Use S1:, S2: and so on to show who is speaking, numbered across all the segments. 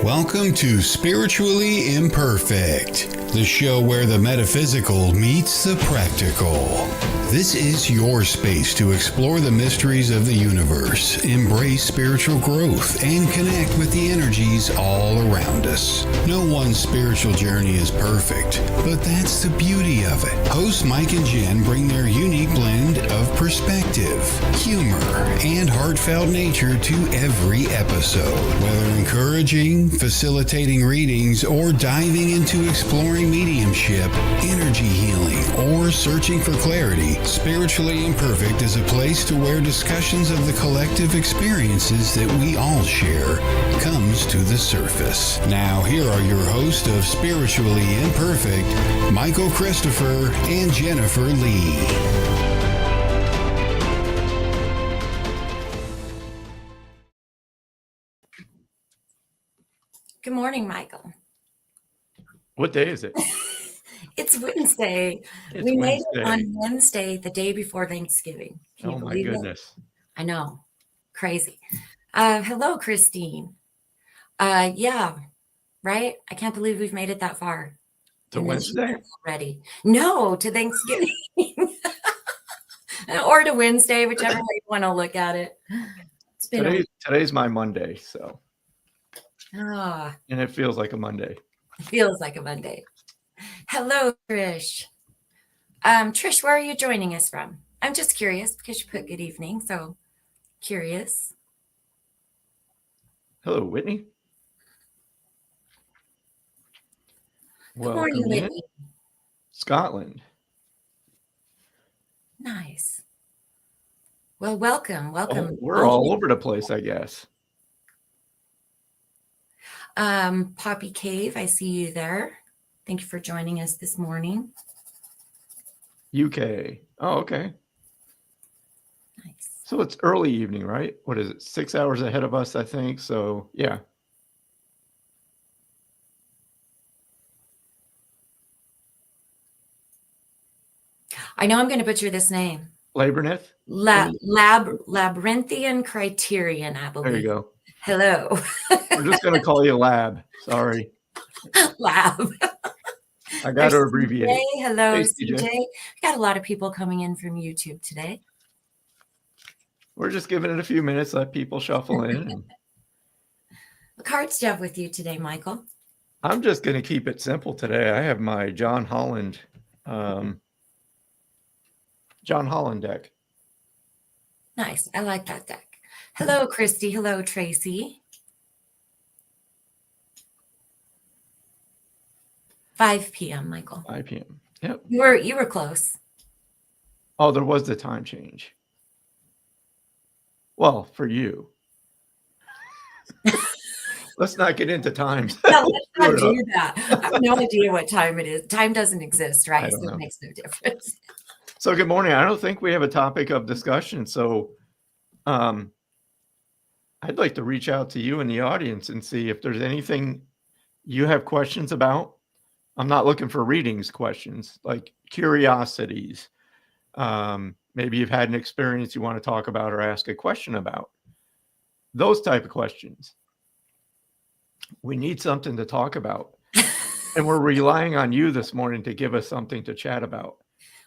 S1: Welcome to Spiritually Imperfect, the show where the metaphysical meets the practical. This is your space to explore the mysteries of the universe, embrace spiritual growth, and connect with the energies all around us. No one spiritual journey is perfect, but that's the beauty of it. Hosts Mike and Jen bring their unique blend of perspective, humor, and heartfelt nature to every episode. Whether encouraging, facilitating readings, or diving into exploring mediumship, energy healing, or searching for clarity, Spiritually Imperfect is a place to where discussions of the collective experiences that we all share comes to the surface. Now, here are your hosts of Spiritually Imperfect, Michael Christopher and Jennifer Lee.
S2: Good morning, Michael.
S3: What day is it?
S2: It's Wednesday. We made it on Wednesday, the day before Thanksgiving. Can you believe
S3: goodness.
S2: it? I know. Crazy. Hello, Christine. Yeah, right? I can't believe we've made it that far.
S3: To Wednesday?
S2: Already. No, to Thanksgiving. Or to Wednesday, whichever way you want to look at it. It's been
S3: Today's my Monday, so.
S2: And
S3: it feels like a Monday.
S2: It feels like a Monday. Hello, Trish. Trish, where are you joining us from? I'm just curious because you put good evening, so curious.
S3: Hello, Whitney.
S2: Good morning, Whitney.
S3: Scotland.
S2: Nice. Well, welcome.
S3: We're all over the place, I guess.
S2: Poppy Cave, I see you there. Thank you for joining us this morning.
S3: UK. Oh, okay.
S2: Nice.
S3: So it's early evening, right? What is it? 6 hours ahead of us, I think. So, yeah.
S2: I know I'm going to butcher this name.
S3: Labyrinth?
S2: Labyrinthian Criterion, I believe.
S3: There you go.
S2: Hello.
S3: We're just going to call you Lab. Sorry.
S2: Lab.
S3: I got to abbreviate.
S2: CJ. Hello,
S3: Hey,
S2: CJ. We got a lot of people coming in from YouTube today.
S3: We're just giving it a few minutes, let people shuffle in.
S2: What cards do you have with you today, Michael?
S3: I'm just going to keep it simple today. I have my John Holland deck.
S2: Nice. I like that deck. Hello, Christy. Hello, Tracy. 5 p.m., Michael.
S3: 5 p.m. Yep.
S2: You were close.
S3: Oh, there was the time change. Well, for you. Let's not get into times.
S2: No, let's not do that. I have no idea what time it is. Time doesn't exist, right? So it makes no difference.
S3: So good morning. I don't think we have a topic of discussion. So I'd like to reach out to you in the audience and see if there's anything you have questions about. I'm not looking for readings questions, like curiosities. Maybe you've had an experience you want to talk about or ask a question about. Those type of questions. We need something to talk about. And we're relying on you this morning to give us something to chat about.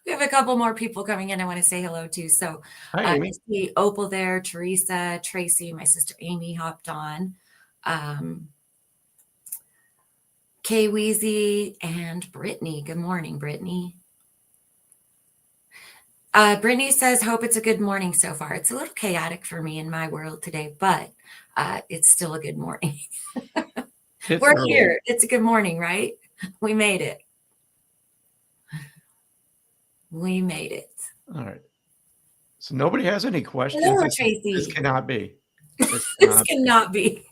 S2: We have a couple more people coming in I want to say hello to. So
S3: Hi, Amy.
S2: I see Opal there, Teresa, Tracy, my sister Amy hopped on. Kay Weezy and Brittany. Good morning, Brittany. Brittany says, hope it's a good morning so far. It's a little chaotic for me in my world today, but it's still a good morning. We're early. Here. It's a good morning, right? We made it. We made it.
S3: All right. So nobody has any questions.
S2: Hello, Tracy.
S3: This cannot be.
S2: This cannot be.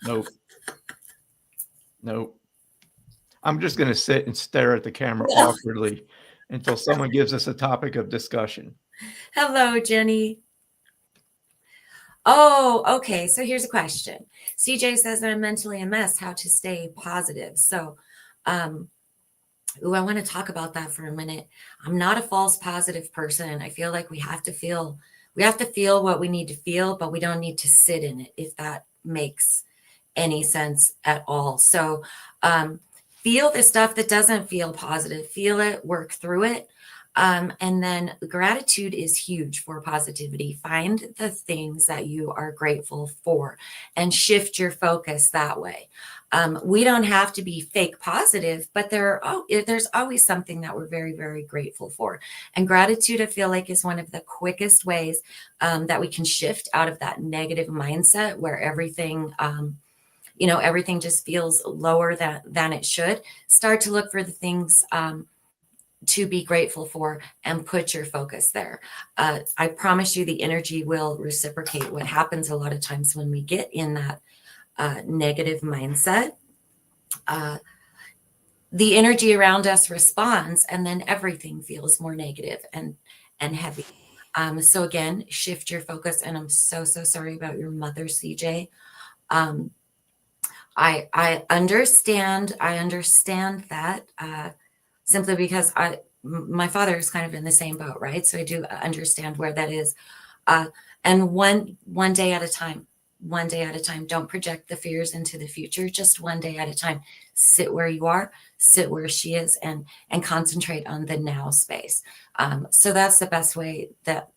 S3: Nope. I'm just going to sit and stare at the camera awkwardly until someone gives us a topic of discussion.
S2: Hello, Jenny. Oh, okay. So here's a question. CJ says that I'm mentally a mess, how to stay positive. So, I want to talk about that for a minute. I'm not a false positive person. I feel like we have to feel what we need to feel, but we don't need to sit in it, if that makes any sense at all. So feel the stuff that doesn't feel positive, feel it, work through it. And then gratitude is huge for positivity. Find the things that you are grateful for and shift your focus that way. We don't have to be fake positive, but there's always something that we're very, very grateful for. And gratitude, I feel like, is one of the quickest ways that we can shift out of that negative mindset where everything, everything just feels lower than it should. Start to look for the things to be grateful for and put your focus there. I promise you the energy will reciprocate. What happens a lot of times when we get in that negative mindset, the energy around us responds, and then everything feels more negative and heavy. So again, shift your focus. And I'm so sorry about your mother, CJ. I understand that simply because my father is kind of in the same boat, right? So I do understand where that is. And one day at a time. Don't project the fears into the future. Just one day at a time. Sit where you are, sit where she is, and concentrate on the now space. So that's the best way that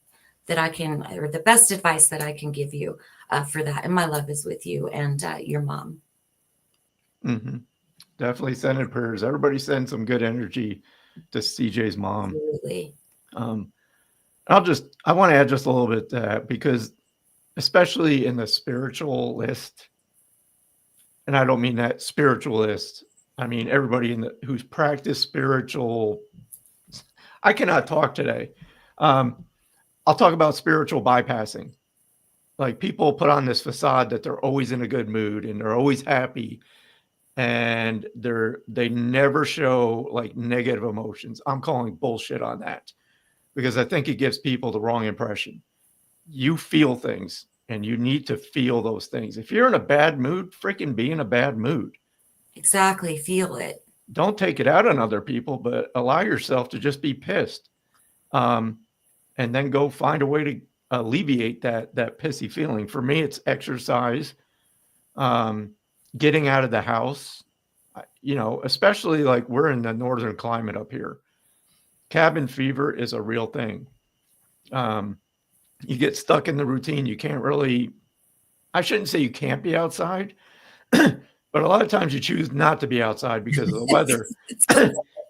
S2: I can, or the best advice that I can give you for that. And my love is with you and your mom.
S3: Mm-hmm. Definitely sending prayers. Everybody send some good energy to CJ's mom.
S2: Absolutely.
S3: I want to add just a little bit to that, because especially in the spiritual list, and I don't mean that spiritualist, I mean everybody who's practiced spiritual. I cannot talk today. I'll talk about spiritual bypassing. Like, people put on this facade that they're always in a good mood and they're always happy, and they never show like negative emotions. I'm calling bullshit on that, because I think it gives people the wrong impression. You feel things, and you need to feel those things. If you're in a bad mood, freaking be in a bad mood.
S2: Exactly. Feel it.
S3: Don't take it out on other people, but allow yourself to just be pissed. And then go find a way to alleviate that pissy feeling. For me, it's exercise, getting out of the house, especially like we're in the northern climate up here. Cabin fever is a real thing. You get stuck in the routine. You can't really, I shouldn't say you can't be outside, but a lot of times you choose not to be outside because of the weather.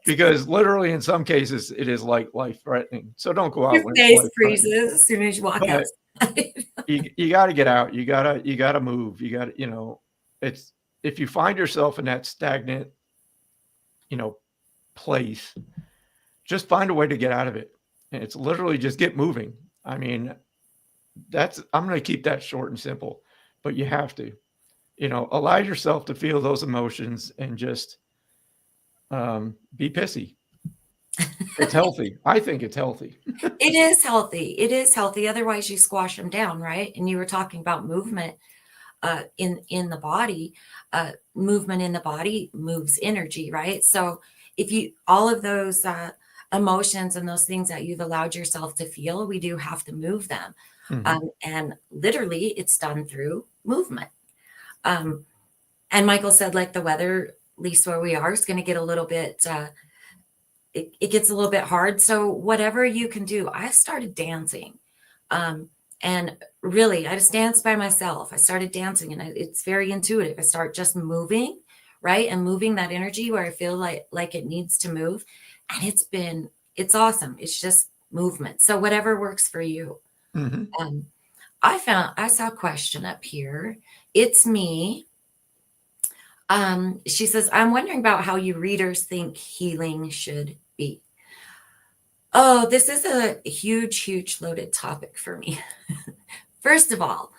S3: Because literally in some cases it is like life threatening. So don't go out
S2: Your
S3: when
S2: face
S3: it's
S2: freezes as soon as you walk outside.
S3: you got to get out. You got to move. You got to, it's, if you find yourself in that stagnant, place, just find a way to get out of it. And it's literally just get moving. I mean, I'm going to keep that short and simple, but you have to, allow yourself to feel those emotions and just be pissy. It's healthy. I think it's healthy.
S2: It is healthy. It is healthy. Otherwise you squash them down, right? And you were talking about movement in the body. Movement in the body moves energy, right? So if all of those emotions and those things that you've allowed yourself to feel, we do have to move them. Mm-hmm. And literally it's done through movement. And Michael said, like, the weather, at least where we are, is going to get a little bit, it gets a little bit hard. So whatever you can do, I started dancing. And really, I just danced by myself. I started dancing, and it's very intuitive. I start just moving, right? And moving that energy where I feel like it needs to move. And it's awesome. It's just movement. So whatever works for you. Mm-hmm. I saw a question up here. It's me. She says, I'm wondering about how you readers think healing should be. Oh, this is a huge loaded topic for me. First of all,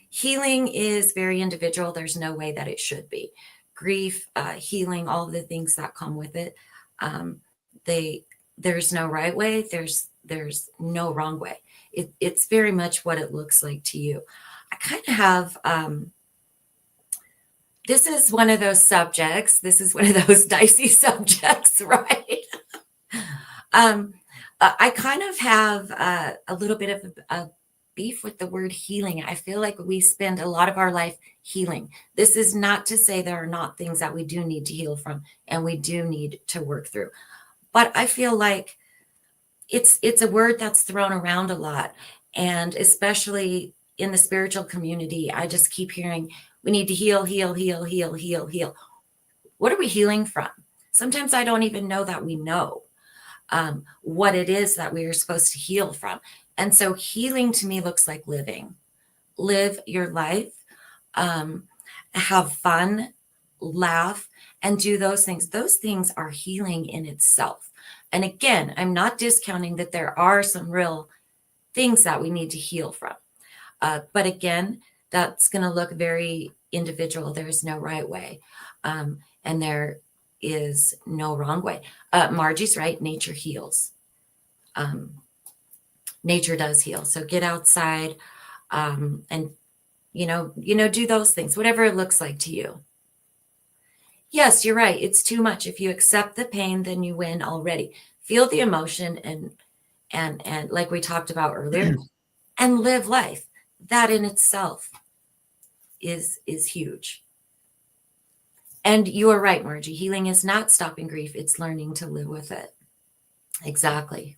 S2: healing is very individual. There's no way that it should be. Grief, healing, all of the things that come with it. There's no right way. There's no wrong way. It's very much what it looks like to you. I kind of have, this is one of those subjects. This is one of those dicey subjects, right? I kind of have a little bit of beef with the word healing. I feel like we spend a lot of our life healing. This is not to say there are not things that we do need to heal from and we do need to work through. But I feel like it's a word that's thrown around a lot, and especially in the spiritual community, I just keep hearing we need to heal, heal, heal, heal, heal, heal. What are we healing from? Sometimes I don't even know that we know what it is that we are supposed to heal from. And so healing to me looks like living. Live your life, have fun, laugh, and do those things. Those things are healing in itself. And again, I'm not discounting that there are some real things that we need to heal from. But again, that's going to look very individual. There's no right way. And there is no wrong way. Margie's right. Nature heals. Nature does heal. So get outside and, do those things, whatever it looks like to you. Yes, you're right. It's too much. If you accept the pain, then you win already. Feel the emotion and like we talked about earlier, and live life. That in itself is huge. And you are right, Margie. Healing is not stopping grief. It's learning to live with it. Exactly.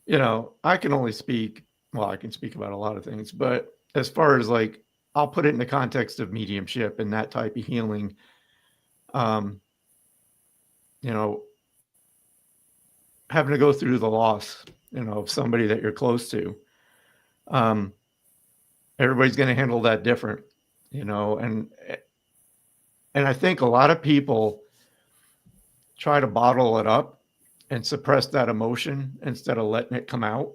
S3: I can only speak, well, I can speak about a lot of things, but as far as like, I'll put it in the context of mediumship and that type of healing. Having to go through the loss, of somebody that you're close to. Everybody's going to handle that different, and I think a lot of people try to bottle it up and suppress that emotion instead of letting it come out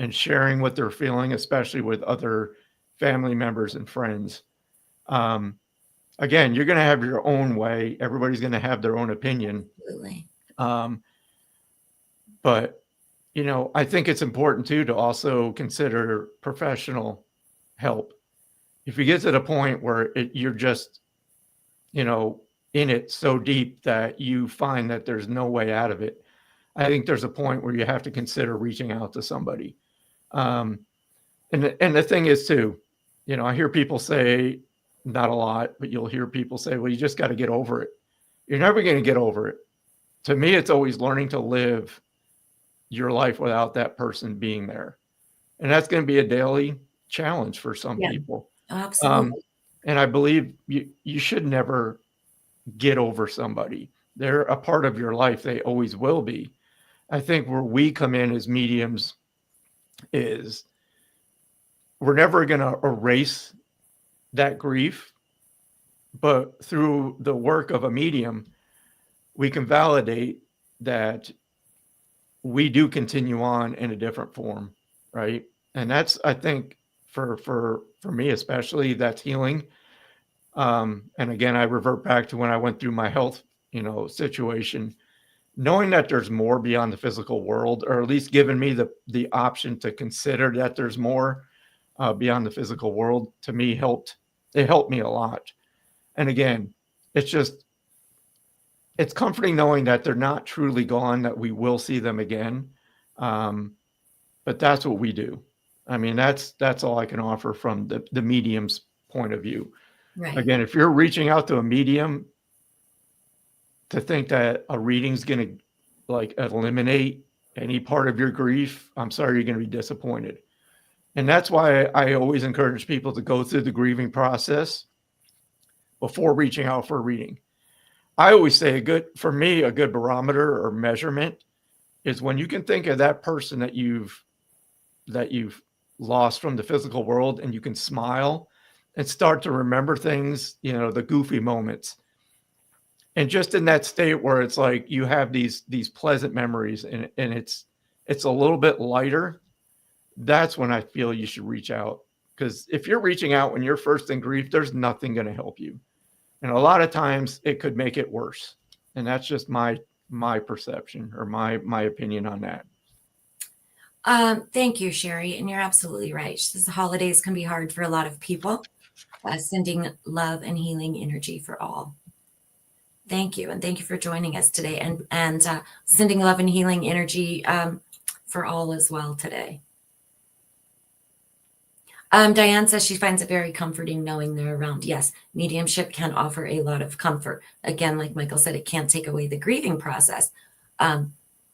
S3: and sharing what they're feeling, especially with other family members and friends. Again, you're going to have your own way. Everybody's going to have their own opinion.
S2: Absolutely.
S3: But, I think it's important too to also consider professional help. If you get to the point where you're just, in it so deep that you find that there's no way out of it, I think there's a point where you have to consider reaching out to somebody. And the thing is too, I hear people say, not a lot, but you'll hear people say, well, you just got to get over it. You're never going to get over it. To me, it's always learning to live your life without that person being there. And that's going to be a daily challenge for some people.
S2: Absolutely.
S3: And I believe you should never get over somebody. They're a part of your life. They always will be. I think where we come in as mediums is we're never going to erase that grief, but through the work of a medium, we can validate that we do continue on in a different form, right? And that's, I think, for me especially, that's healing. And again, I revert back to when I went through my health, situation, knowing that there's more beyond the physical world, or at least giving me the option to consider that there's more beyond the physical world, to me it helped me a lot. And again, it's comforting knowing that they're not truly gone, that we will see them again. But that's what we do. I mean, that's all I can offer from the medium's point of view.
S2: Right.
S3: Again, if you're reaching out to a medium to think that a reading's going to like eliminate any part of your grief, I'm sorry, you're going to be disappointed. And that's why I always encourage people to go through the grieving process before reaching out for a reading. I always say a good barometer or measurement is when you can think of that person that you've lost from the physical world, and you can smile and start to remember things, the goofy moments. And just in that state where it's like you have these pleasant memories and it's a little bit lighter, that's when I feel you should reach out. Because if you're reaching out when you're first in grief, there's nothing going to help you. And a lot of times it could make it worse. And that's just my perception or my opinion on that.
S2: Thank you, Sherry. And you're absolutely right. The holidays can be hard for a lot of people. Sending love and healing energy for all. Thank you. And thank you for joining us today and sending love and healing energy for all as well today. Diane says she finds it very comforting knowing they're around. Yes, mediumship can offer a lot of comfort. Again, like Michael said, it can't take away the grieving process, but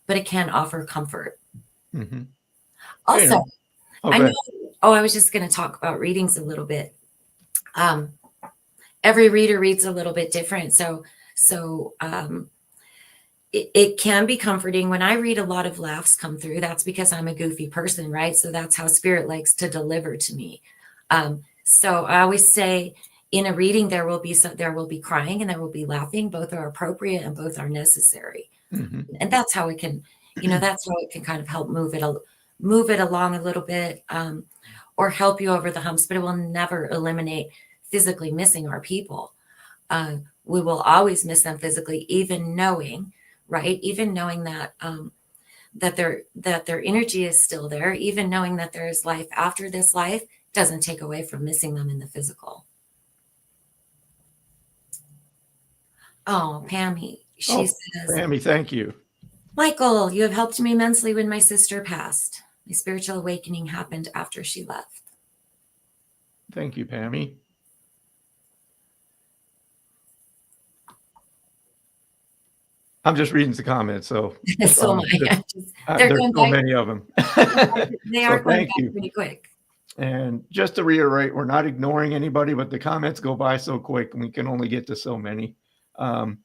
S2: it can offer comfort.
S3: Mm-hmm.
S2: Also, I
S3: Okay.
S2: know, I was just going to talk about readings a little bit. Every reader reads a little bit different. So it can be comforting. When I read, a lot of laughs come through. That's because I'm a goofy person, right? So that's how spirit likes to deliver to me. So I always say in a reading, there will be crying and there will be laughing. Both are appropriate and both are necessary.
S3: Mm-hmm.
S2: And that's how it can, that's how it can kind of help move it along a little bit, or help you over the humps, but it will never eliminate physically missing our people. We will always miss them physically, even knowing that that their energy is still there, even knowing that there is life after this life, doesn't take away from missing them in the physical. Oh, Pammy, she says,
S3: Pammy, thank you.
S2: Michael, you have helped me immensely when my sister passed. My spiritual awakening happened after she left.
S3: Thank you, Pammy. I'm just reading the comments, so
S2: There's so
S3: many of them.
S2: They are going back pretty quick.
S3: And just to reiterate, we're not ignoring anybody, but the comments go by so quick, and we can only get to so many. And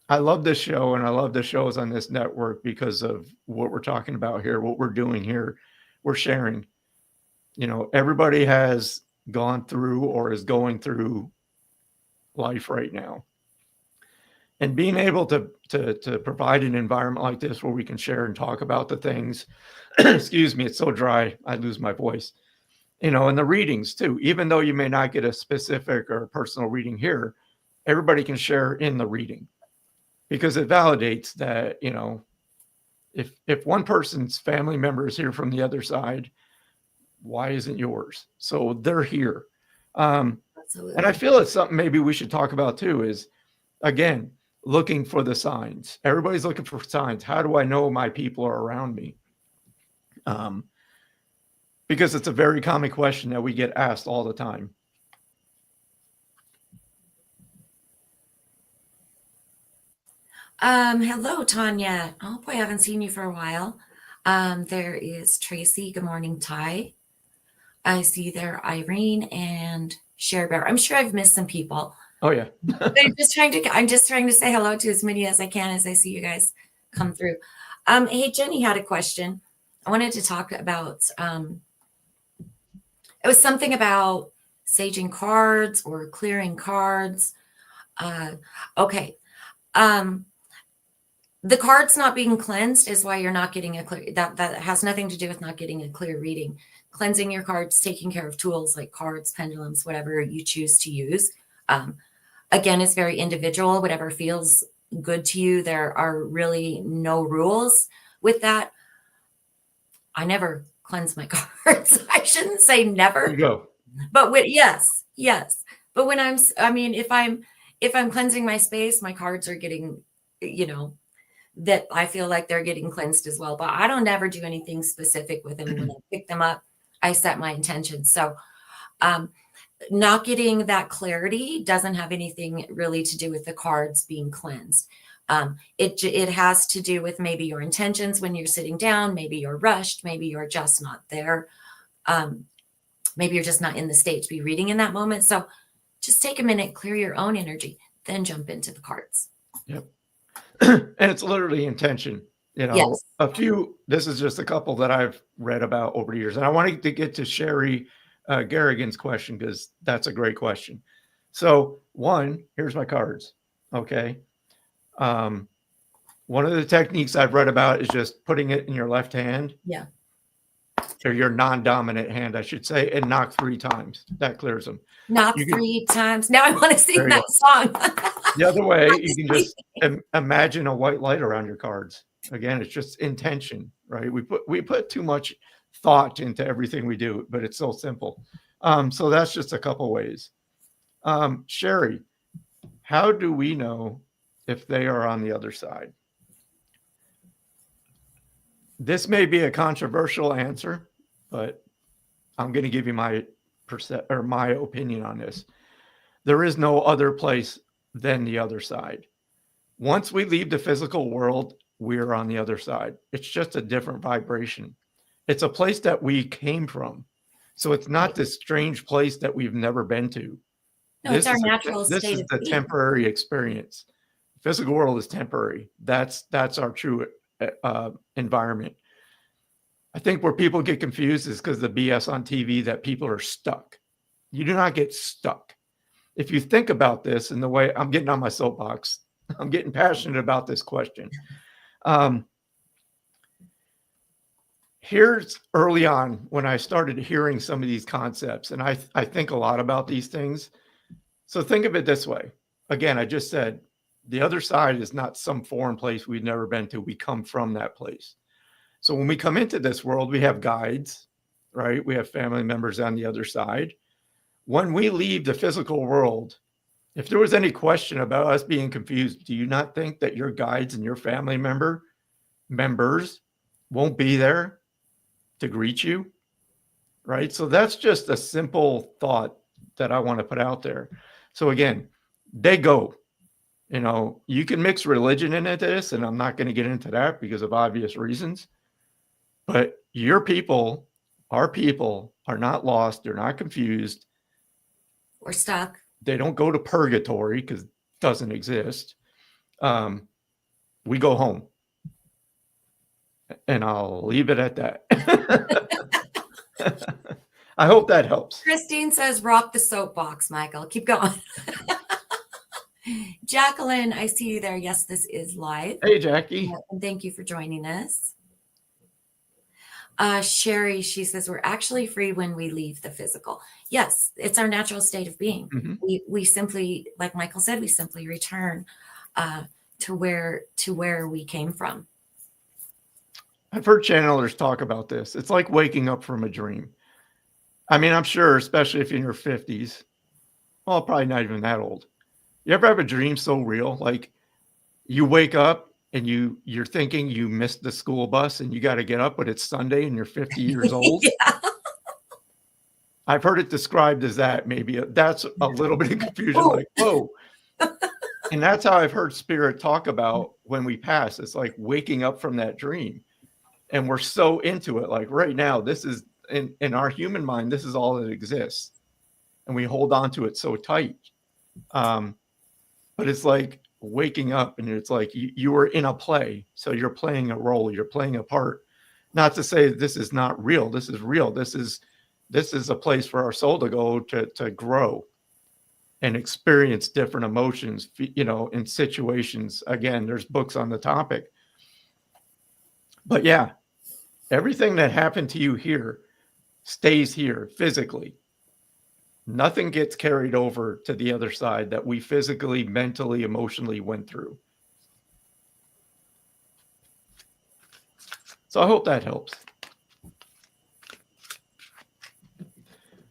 S3: I love this show, and I love the shows on this network because of what we're talking about here, what we're doing here. We're sharing. Everybody has gone through or is going through life right now. And being able to provide an environment like this where we can share and talk about the things, excuse me, it's so dry, I lose my voice, and the readings too, even though you may not get a specific or personal reading here, everybody can share in the reading because it validates that, if one person's family member is here from the other side, why isn't yours? So they're here.
S2: Absolutely.
S3: And I feel it's something maybe we should talk about too, is again, looking for the signs. Everybody's looking for signs. How do I know my people are around me? Because it's a very common question that we get asked all the time.
S2: Hello, Tanya. I hope I haven't seen you for a while. There is Tracy. Good morning, Ty. I see there Irene and Cher Bear. I'm sure I've missed some people.
S3: Oh yeah.
S2: I'm just trying to say hello to as many as I can as I see you guys come through. Hey, Jenny had a question. I wanted to talk about, it was something about saging cards or clearing cards. Okay. The cards not being cleansed is why you're not getting a clear, that has nothing to do with not getting a clear reading. Cleansing your cards, taking care of tools like cards, pendulums, whatever you choose to use. Again, it's very individual, whatever feels good to you. There are really no rules with that. I never cleanse my cards. I shouldn't say never.
S3: There you go.
S2: But yes. But when if I'm cleansing my space, my cards are getting, that I feel like they're getting cleansed as well. But I don't ever do anything specific with them. When I pick them up, I set my intention. So, not getting that clarity doesn't have anything really to do with the cards being cleansed. It has to do with maybe your intentions when you're sitting down. Maybe you're rushed. Maybe you're just not there. Maybe you're just not in the state to be reading in that moment. So just take a minute, clear your own energy, then jump into the cards.
S3: Yep. And it's literally intention.
S2: Yes.
S3: This is just a couple that I've read about over the years. And I wanted to get to Sherry Garrigan's question because that's a great question. So here's my cards. Okay. One of the techniques I've read about is just putting it in your left hand.
S2: Yeah.
S3: Or your non-dominant hand, I should say, and knock 3 times. That clears them.
S2: Knock 3 times. Now I want to sing that song.
S3: The other way, you can just imagine a white light around your cards. Again, it's just intention, right? We put too much thought into everything we do, but it's so simple. So that's just a couple ways. Sherry, how do we know if they are on the other side? This may be a controversial answer, but I'm going to give you my my opinion on this. There is no other place than the other side. Once we leave the physical world, we're on the other side. It's just a different vibration. It's a place that we came from. So it's not this strange place that we've never been to.
S2: No, it's our natural
S3: This
S2: state
S3: is
S2: of
S3: the
S2: being.
S3: temporary experience. Physical world is temporary. That's our true environment. I think where people get confused is because the BS on TV that people are stuck. You do not get stuck. If you think about this in the way I'm getting on my soapbox, I'm getting passionate about this question. Here's early on when I started hearing some of these concepts, and I think a lot about these things. So think of it this way. Again, I just said the other side is not some foreign place we've never been to. We come from that place. So when we come into this world, we have guides, right? We have family members on the other side. When we leave the physical world, if there was any question about us being confused, do you not think that your guides and your family members won't be there to greet you? Right? So that's just a simple thought that I want to put out there. So again, they go. You know, you can mix religion into this, and I'm not going to get into that because of obvious reasons. But your people, our people, are not lost. They're not confused.
S2: We're stuck.
S3: They don't go to purgatory because it doesn't exist. We go home. And I'll leave it at that. I hope that helps.
S2: Christine says, rock the soapbox, Michael. Keep going. Jacqueline, I see you there. Yes, this is live.
S3: Hey, Jackie.
S2: And thank you for joining us. Sherry, she says, we're actually free when we leave the physical. Yes, it's our natural state of being.
S3: Mm-hmm.
S2: We simply, like Michael said, we simply return to where we came from.
S3: I've heard channelers talk about this. It's like waking up from a dream. I mean, I'm sure, especially if you're in your 50s, well, probably not even that old. You ever have a dream so real? Like you wake up and you're thinking you missed the school bus and you got to get up, but it's Sunday and you're 50 years old.
S2: Yeah.
S3: I've heard it described as that. Maybe that's a little bit of confusion. Like, whoa. And that's how I've heard spirit talk about when we pass. It's like waking up from that dream. And we're so into it. Like right now, this is in our human mind, this is all that exists. And we hold on to it so tight. But it's like waking up and it's like you were in a play. So you're playing a role, you're playing a part. Not to say this is not real. This is real. This is a place for our soul to go to grow and experience different emotions, you know, in situations. Again, there's books on the topic. But yeah, everything that happened to you here stays here physically. Nothing gets carried over to the other side that we physically, mentally, emotionally went through. So I hope that helps.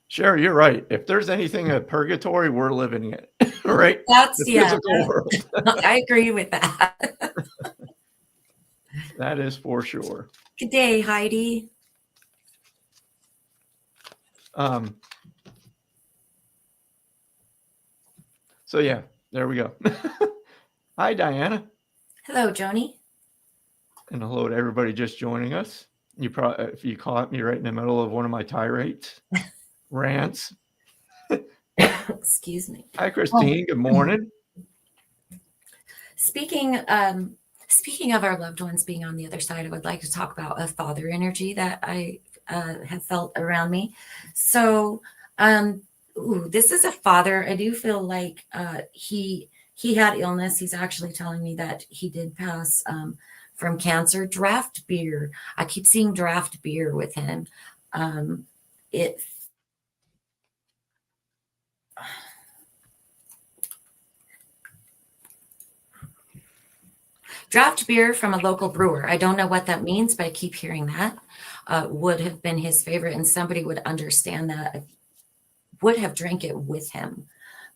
S3: Sherry, you're right. If there's anything at purgatory, we're living it, right?
S2: That's
S3: the physical world.
S2: I agree with that.
S3: That is for sure.
S2: Good day, Heidi.
S3: So yeah, there we go. Hi, Diana.
S2: Hello, Joni.
S3: And hello to everybody just joining us. You probably, if you caught me right in the middle of one of my tirades, rants.
S2: Excuse me.
S3: Hi, Christine. Good morning.
S2: Speaking of our loved ones being on the other side, I would like to talk about a father energy that I have felt around me. So, this is a father. I do feel like he had illness. He's actually telling me that he did pass from cancer. Draft beer. I keep seeing draft beer with him. Draft beer from a local brewer. I don't know what that means, but I keep hearing that would have been his favorite, and somebody would understand that, would have drank it with him.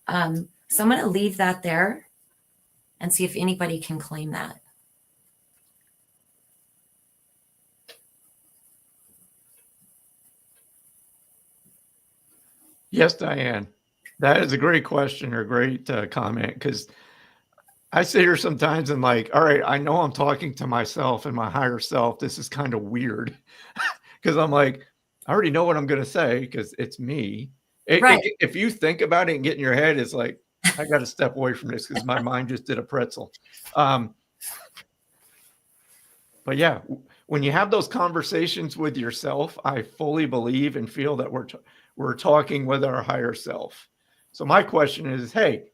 S2: So I'm going to leave that there and see if anybody can claim that.
S3: Yes, Diane. That is a great question or a great comment, because I sit here sometimes and like, all right, I know I'm talking to myself and my higher self. This is kind of weird because I'm like, I already know what I'm going to say because it's me.
S2: Right.
S3: If you think about it and get in your head, it's like, I got to step away from this because my mind just did a pretzel. But yeah, when you have those conversations with yourself, I fully believe and feel that we're talking with our higher self. So my question is, hey,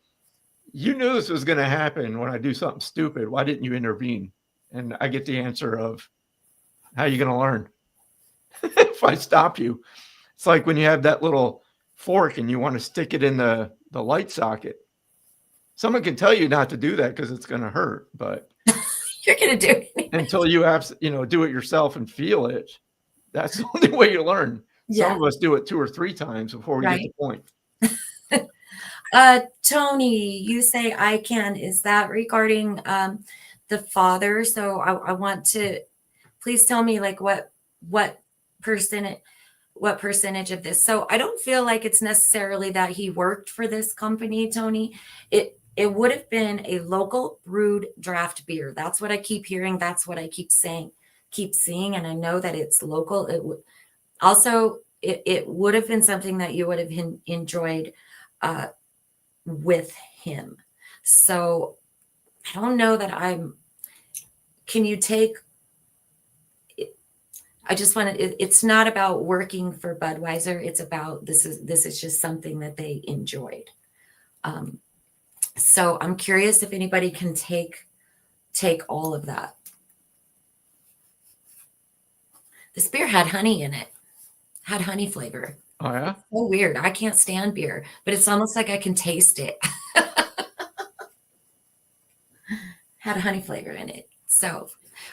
S3: you knew this was going to happen when I do something stupid. Why didn't you intervene? And I get the answer of, how are you going to learn if I stop you? It's like when you have that little fork and you want to stick it in the light socket. Someone can tell you not to do that because it's going to hurt, but
S2: You're going to do it.
S3: until you do it yourself and feel it, that's the only way you learn.
S2: Yeah.
S3: Some of us do it 2 or 3 times before we get the point.
S2: Tony, you say I can. Is that regarding the father? So I want to please tell me like what percentage of this. So I don't feel like it's necessarily that he worked for this company, Tony. It would have been a local brewed draft beer. That's what I keep hearing. That's what I keep saying, keep seeing, and I know that it's local. It would also it would have been something that you would have enjoyed with him. So I don't know that can you take, I just want to, it's not about working for Budweiser. It's about, this is just something that they enjoyed. So I'm curious if anybody can take all of that. This beer had honey in it, had honey flavor.
S3: Oh yeah?
S2: So weird. I can't stand beer, but it's almost like I can taste it. Had a honey flavor in it. So,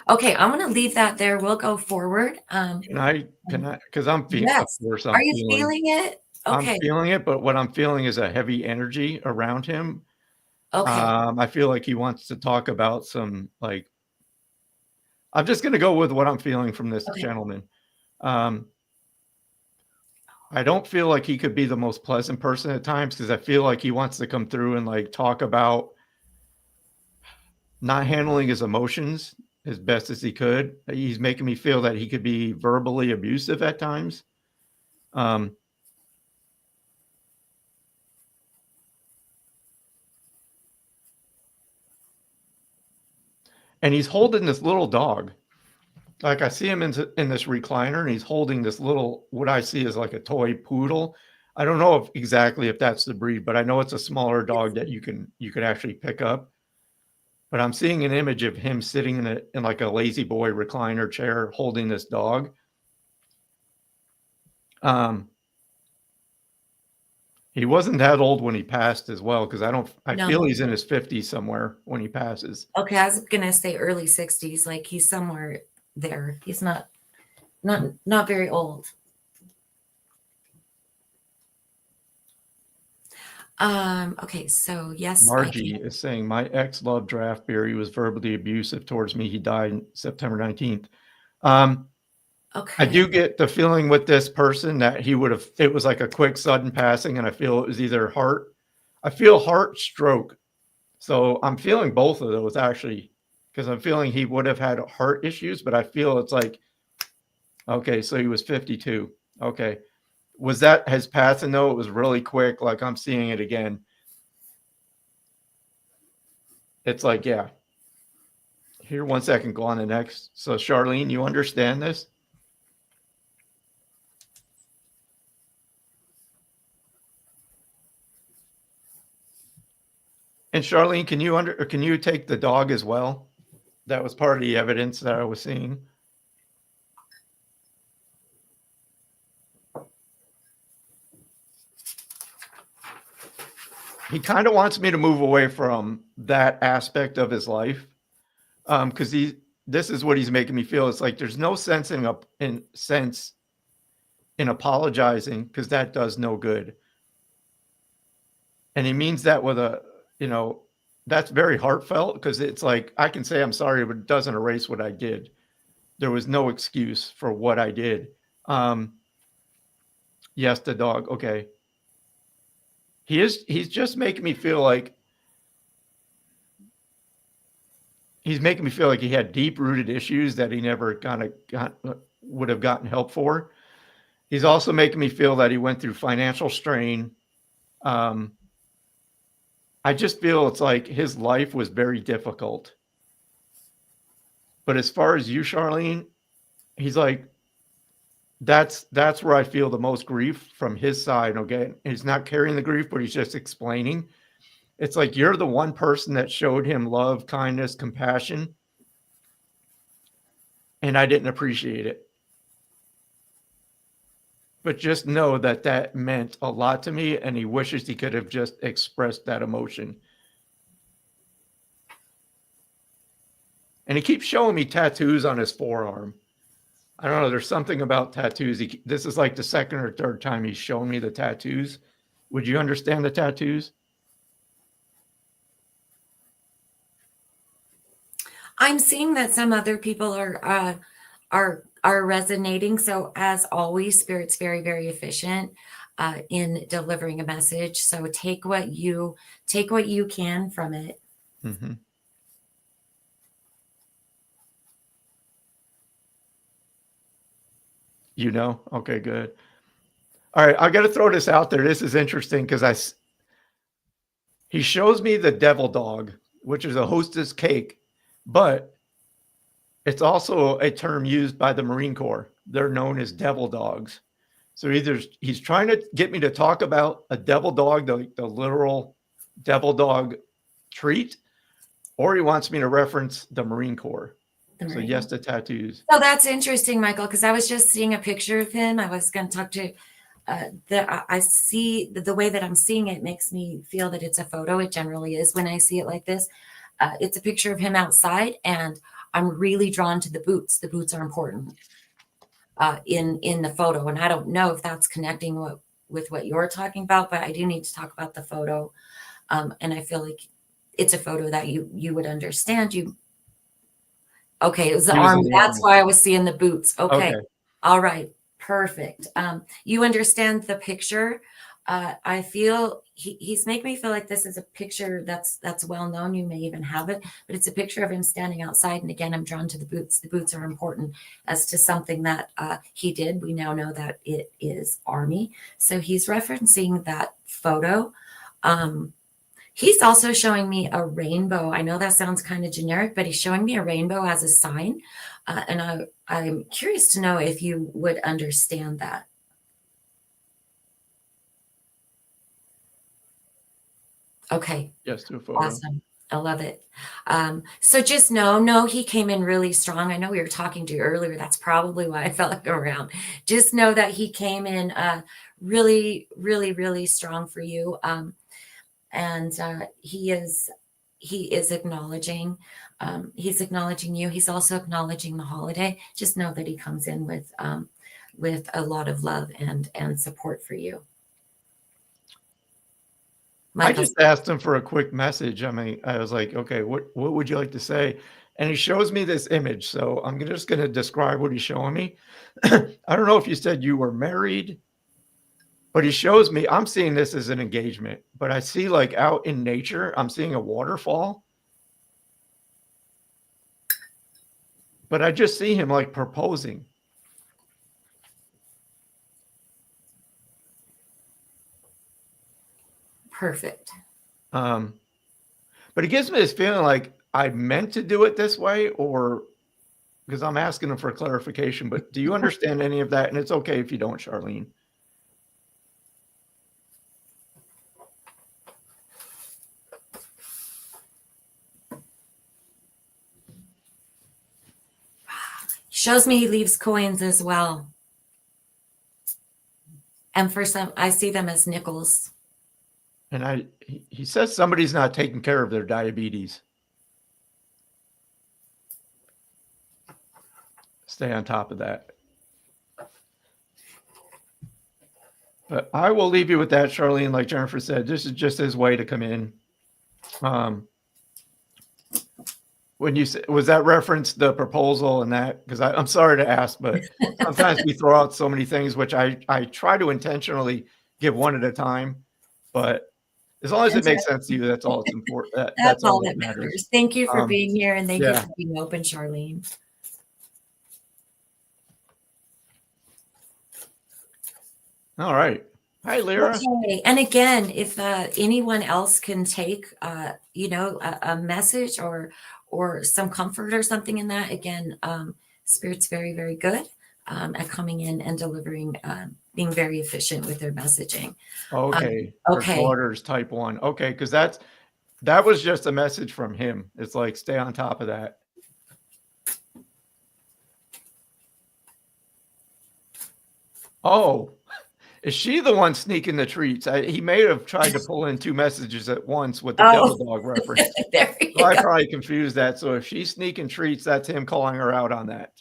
S2: okay, I'm going to leave that there. We'll go forward.
S3: Can I, because I'm feeling,
S2: Yes.
S3: of course,
S2: Are you feeling it? Okay.
S3: I'm feeling it, but what I'm feeling is a heavy energy around him.
S2: Okay.
S3: I feel like he wants to talk about some, like, I'm just going to go with what I'm feeling from this gentleman. I don't feel like he could be the most pleasant person at times because I feel like he wants to come through and like talk about not handling his emotions as best as he could. He's making me feel that he could be verbally abusive at times. And he's holding this little dog. Like I see him in this recliner and he's holding this little, what I see is like a toy poodle. I don't know exactly if that's the breed, but I know it's a smaller dog that you can actually pick up. But I'm seeing an image of him sitting in like a lazy boy recliner chair holding this dog. He wasn't that old when he passed as well, because I feel he's in his 50s somewhere when he passes.
S2: Okay, I was gonna say early 60s, like he's somewhere there. He's not very old. Okay, so yes.
S3: Margie is saying, my ex loved draft beer. He was verbally abusive towards me. He died September 19th.
S2: Okay.
S3: I do get the feeling with this person that it was like a quick, sudden passing, and I feel it was either heart, stroke. So I'm feeling both of those actually, because I'm feeling he would have had heart issues, but I feel it's like, okay, so he was 52. Okay. Was that his passing though? It was really quick. Like I'm seeing it again. It's like, yeah. Here, 1 second, go on the next. So Charlene, you understand this? And Charlene, can you take the dog as well? That was part of the evidence that I was seeing. He kind of wants me to move away from that aspect of his life, because this is what he's making me feel. It's like there's no sense in apologizing, because that does no good. And he means that with that's very heartfelt, because it's like, I can say I'm sorry, but it doesn't erase what I did. There was no excuse for what I did. Yes, the dog. Okay. he's just making me feel like he had deep-rooted issues that he never would have gotten help for. He's also making me feel that he went through financial strain. I just feel it's like his life was very difficult. But as far as you, Charlene, he's like, that's where I feel the most grief from his side. Okay. He's not carrying the grief, but he's just explaining. It's like you're the one person that showed him love, kindness, compassion. And I didn't appreciate it. But just know that that meant a lot to me, and he wishes he could have just expressed that emotion. And he keeps showing me tattoos on his forearm. I don't know. There's something about tattoos. This is like the second or third time he's shown me the tattoos. Would you understand the tattoos?
S2: I'm seeing that some other people are resonating. So as always, Spirit's very, very efficient in delivering a message. So take what you can from it.
S3: Mm-hmm. You know? Okay, good. All right, I got to throw this out there. This is interesting because he shows me the devil dog, which is a hostess cake, but it's also a term used by the Marine Corps. They're known as devil dogs. So either he's trying to get me to talk about a devil dog, the literal devil dog treat, or he wants me to reference the Marine Corps. So yes, the tattoos.
S2: Oh, that's interesting, Michael, because I was just seeing a picture of him. I was going to talk to I see the way that I'm seeing it makes me feel that it's a photo. It generally is when I see it like this. It's a picture of him outside, and I'm really drawn to the boots. The boots are important in the photo, and I don't know if that's connecting with what you're talking about, but I do need to talk about the photo, and I feel like it's a photo that you would understand. Okay, it was the arm. That's why I was seeing the boots. Okay. All right. Perfect. You understand the picture. I feel he's making me feel like this is a picture that's well known. You may even have it, but it's a picture of him standing outside. And again, I'm drawn to the boots. The boots are important as to something that he did. We now know that it is Army. So he's referencing that photo. He's also showing me a rainbow. I know that sounds kind of generic, but he's showing me a rainbow as a sign. And I'm curious to know if you would understand that. Okay.
S3: Yes, to a photo.
S2: Awesome. I love it. So just know he came in really strong. I know we were talking to you earlier. That's probably why I felt like around. Just know that he came in really, really, really strong for you. And he is acknowledging. He's acknowledging you. He's also acknowledging the holiday. Just know that he comes in with a lot of love and support for you.
S3: I just asked him for a quick message. I mean, I was like, okay, what would you like to say? And he shows me this image. So I'm just going to describe what he's showing me. I don't know if you said you were married, but he shows me, I'm seeing this as an engagement, but I see like out in nature, I'm seeing a waterfall. But I just see him like proposing.
S2: Perfect.
S3: But it gives me this feeling like I meant to do it this way, or because I'm asking him for clarification, but do you understand any of that? And it's okay if you don't, Charlene.
S2: Shows me he leaves coins as well. And for some, I see them as nickels.
S3: And he says somebody's not taking care of their diabetes. Stay on top of that. But I will leave you with that, Charlene. Like Jennifer said, this is just his way to come in. When you say, was that reference the proposal and that? Because I'm sorry to ask, but sometimes we throw out so many things, which I try to intentionally give one at a time. But As long as it
S2: That's
S3: makes sense to you, that's all it's important.
S2: That's
S3: That's all
S2: all
S3: that
S2: that
S3: matters.
S2: matters. Thank you for being here, and thank you
S3: Yeah.
S2: for being open, Charlene.
S3: All right. Hi, Lyra.
S2: Okay. And again, if anyone else can take, a message or some comfort or something in that, again, Spirit's very, very good at coming in and delivering, being very efficient with their messaging.
S3: Okay. Her
S2: Okay.
S3: daughter's type 1. Okay, because that was just a message from him. It's like, stay on top of that. Oh, is she the one sneaking the treats? He may have tried to pull in 2 messages at once with the devil dog reference.
S2: There you
S3: So I
S2: go.
S3: probably confused that. So if she's sneaking treats, that's him calling her out on that.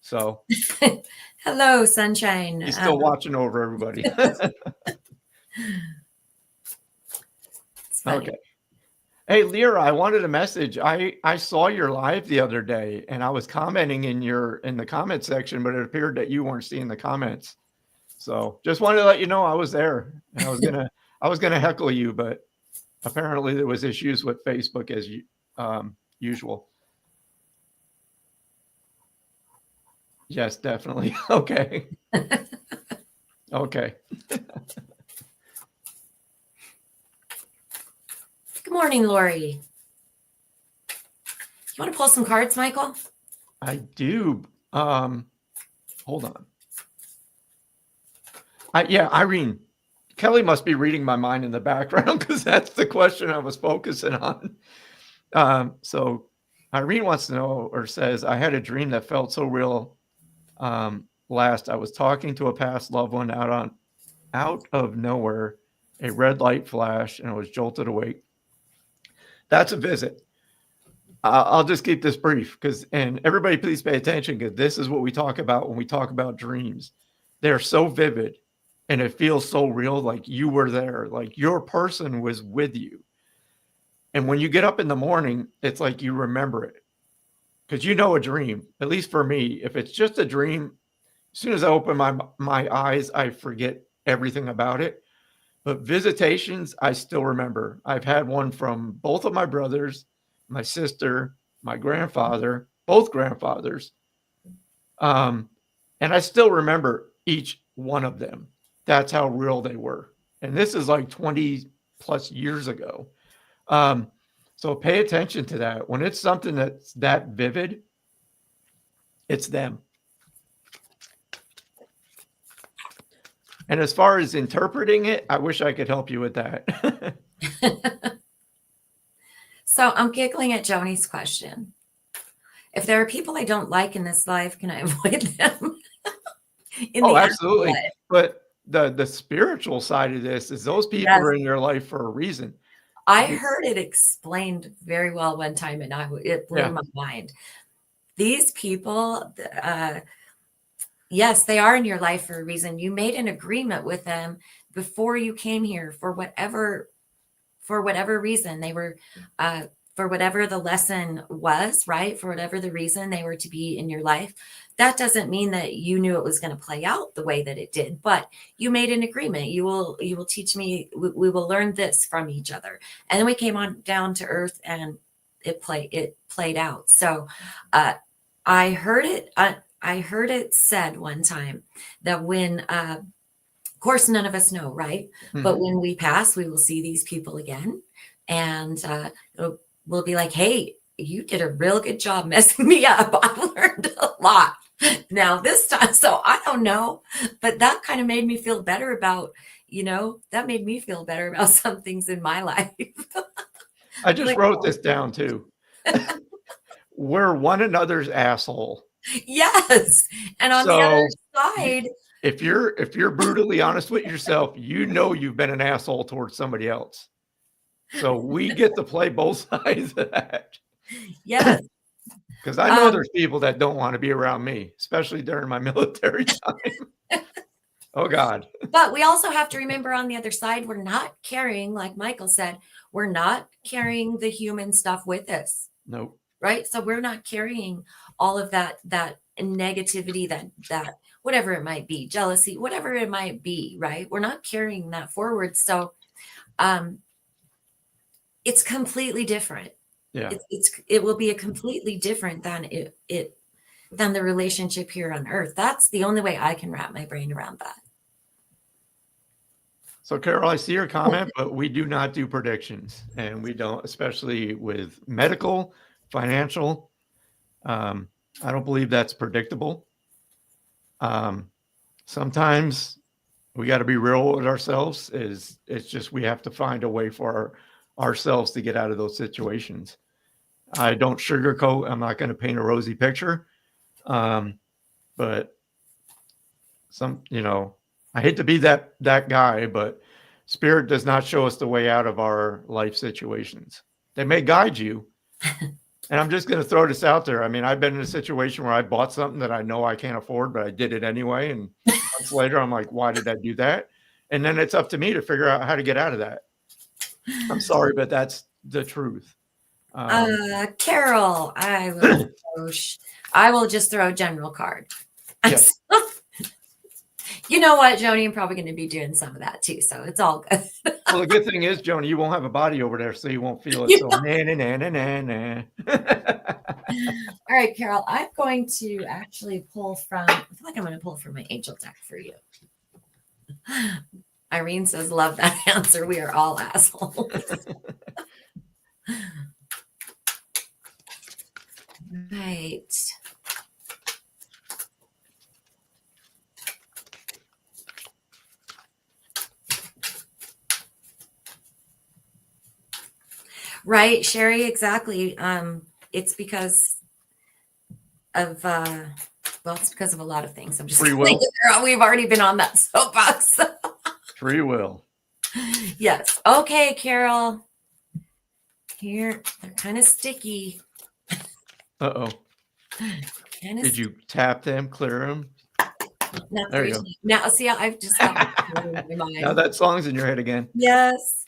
S3: So
S2: Hello, sunshine.
S3: he's still watching over everybody.
S2: It's funny.
S3: Okay. Hey, Lyra, I wanted a message. I saw your live the other day, and I was commenting in the comment section, but it appeared that you weren't seeing the comments. So just wanted to let you know I was there, and I was gonna heckle you, but apparently there was issues with Facebook as usual. Yes, definitely. Okay. Okay.
S2: Good morning, Lori. You want to pull some cards, Michael?
S3: I do. Hold on. Irene. Kelly must be reading my mind in the background because that's the question I was focusing on. So Irene wants to know or says, I had a dream that felt so real. Last, I was talking to a past loved one out of nowhere. A red light flashed and I was jolted awake. That's a visit. I'll just keep this brief and everybody please pay attention because this is what we talk about when we talk about dreams. They're so vivid and it feels so real, like you were there, like your person was with you. And when you get up in the morning, it's like you remember it because you know a dream, at least for me, if it's just a dream, as soon as I open my eyes, I forget everything about it. But visitations, I still remember. I've had one from both of my brothers, my sister, my grandfather, both grandfathers. And I still remember each one of them. That's how real they were. And this is like 20 plus years ago. So pay attention to that. When it's something that's that vivid, it's them. And as far as interpreting it, I wish I could help you with that.
S2: So I'm giggling at Joni's question. If there are people I don't like in this life, can I avoid them?
S3: Absolutely. But the spiritual side of this is those people are in your life for a reason.
S2: I heard it explained very well one time, and it blew my mind. These people, yes, they are in your life for a reason. You made an agreement with them before you came here for whatever reason. They were, for whatever the lesson was, right? For whatever the reason they were to be in your life. That doesn't mean that you knew it was going to play out the way that it did, but you made an agreement. You will teach me, we will learn this from each other. And then we came on down to earth and it played out. So, I heard it said one time that when, of course, none of us know, right? Mm-hmm. But when we pass, we will see these people again. And we'll be like, hey, you did a real good job messing me up. I learned a lot now this time. So I don't know, but that kind of made me feel better about, that made me feel better about some things in my life.
S3: I just wrote this down too. We're one another's asshole.
S2: Yes. And on the other side,
S3: if you're brutally honest with yourself, you've been an asshole towards somebody else. So we get to play both sides of that.
S2: Yes.
S3: Because I know there's people that don't want to be around me, especially during my military time. Oh, God.
S2: But we also have to remember on the other side, we're not carrying, like Michael said, we're not carrying the human stuff with us.
S3: Nope.
S2: Right. So we're not carrying all of that negativity, that whatever it might be, jealousy, whatever it might be. Right. We're not carrying that forward. So it's completely different.
S3: Yeah.
S2: It will be a completely different than than the relationship here on earth. That's the only way I can wrap my brain around that.
S3: So, Carol, I see your comment, but we do not do predictions, and we don't, especially with medical, financial. I don't believe that's predictable. Sometimes we got to be real with ourselves. It's just we have to find a way for ourselves to get out of those situations. I don't sugarcoat. I'm not going to paint a rosy picture, but I hate to be that guy, but Spirit does not show us the way out of our life situations. They may guide you. And I'm just going to throw this out there. I mean, I've been in a situation where I bought something that I know I can't afford, but I did it anyway. And months later, I'm like, why did I do that? And then it's up to me to figure out how to get out of that. I'm sorry, but that's the truth.
S2: Carol, I will just throw a general card.
S3: Yes.
S2: You know what, Joni? I'm probably going to be doing some of that too, so it's all good.
S3: Well, the good thing is, Joni, you won't have a body over there, so you won't feel it. So na.
S2: All right, Carol, I'm going to actually pull from, I feel like I'm going to pull from my angel deck for you. Irene says, love that answer. We are all assholes. Right. Right, Sherry, exactly. It's because of it's because of a lot of things. I'm just
S3: free will.
S2: We've already been on that soapbox.
S3: Free will.
S2: Yes. Okay, Carol. Here, they're kind of sticky.
S3: Uh-oh. Did you tap them, clear them? There you go.
S2: Now, see, I've just got in my mind.
S3: Now that song's in your head again.
S2: Yes.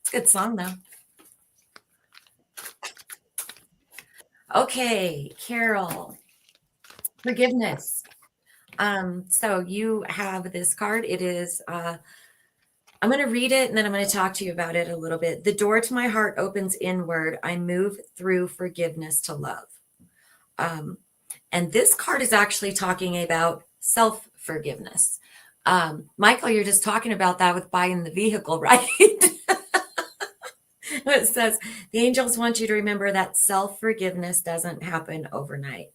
S2: It's a good song, though. Okay, Carol. Forgiveness. So you have this card. It is, I'm going to read it and then I'm going to talk to you about it a little bit. The door to my heart opens inward. I move through forgiveness to love. And this card is actually talking about self-forgiveness. Michael, you're just talking about that with buying the vehicle, right? It says, the angels want you to remember that self-forgiveness doesn't happen overnight.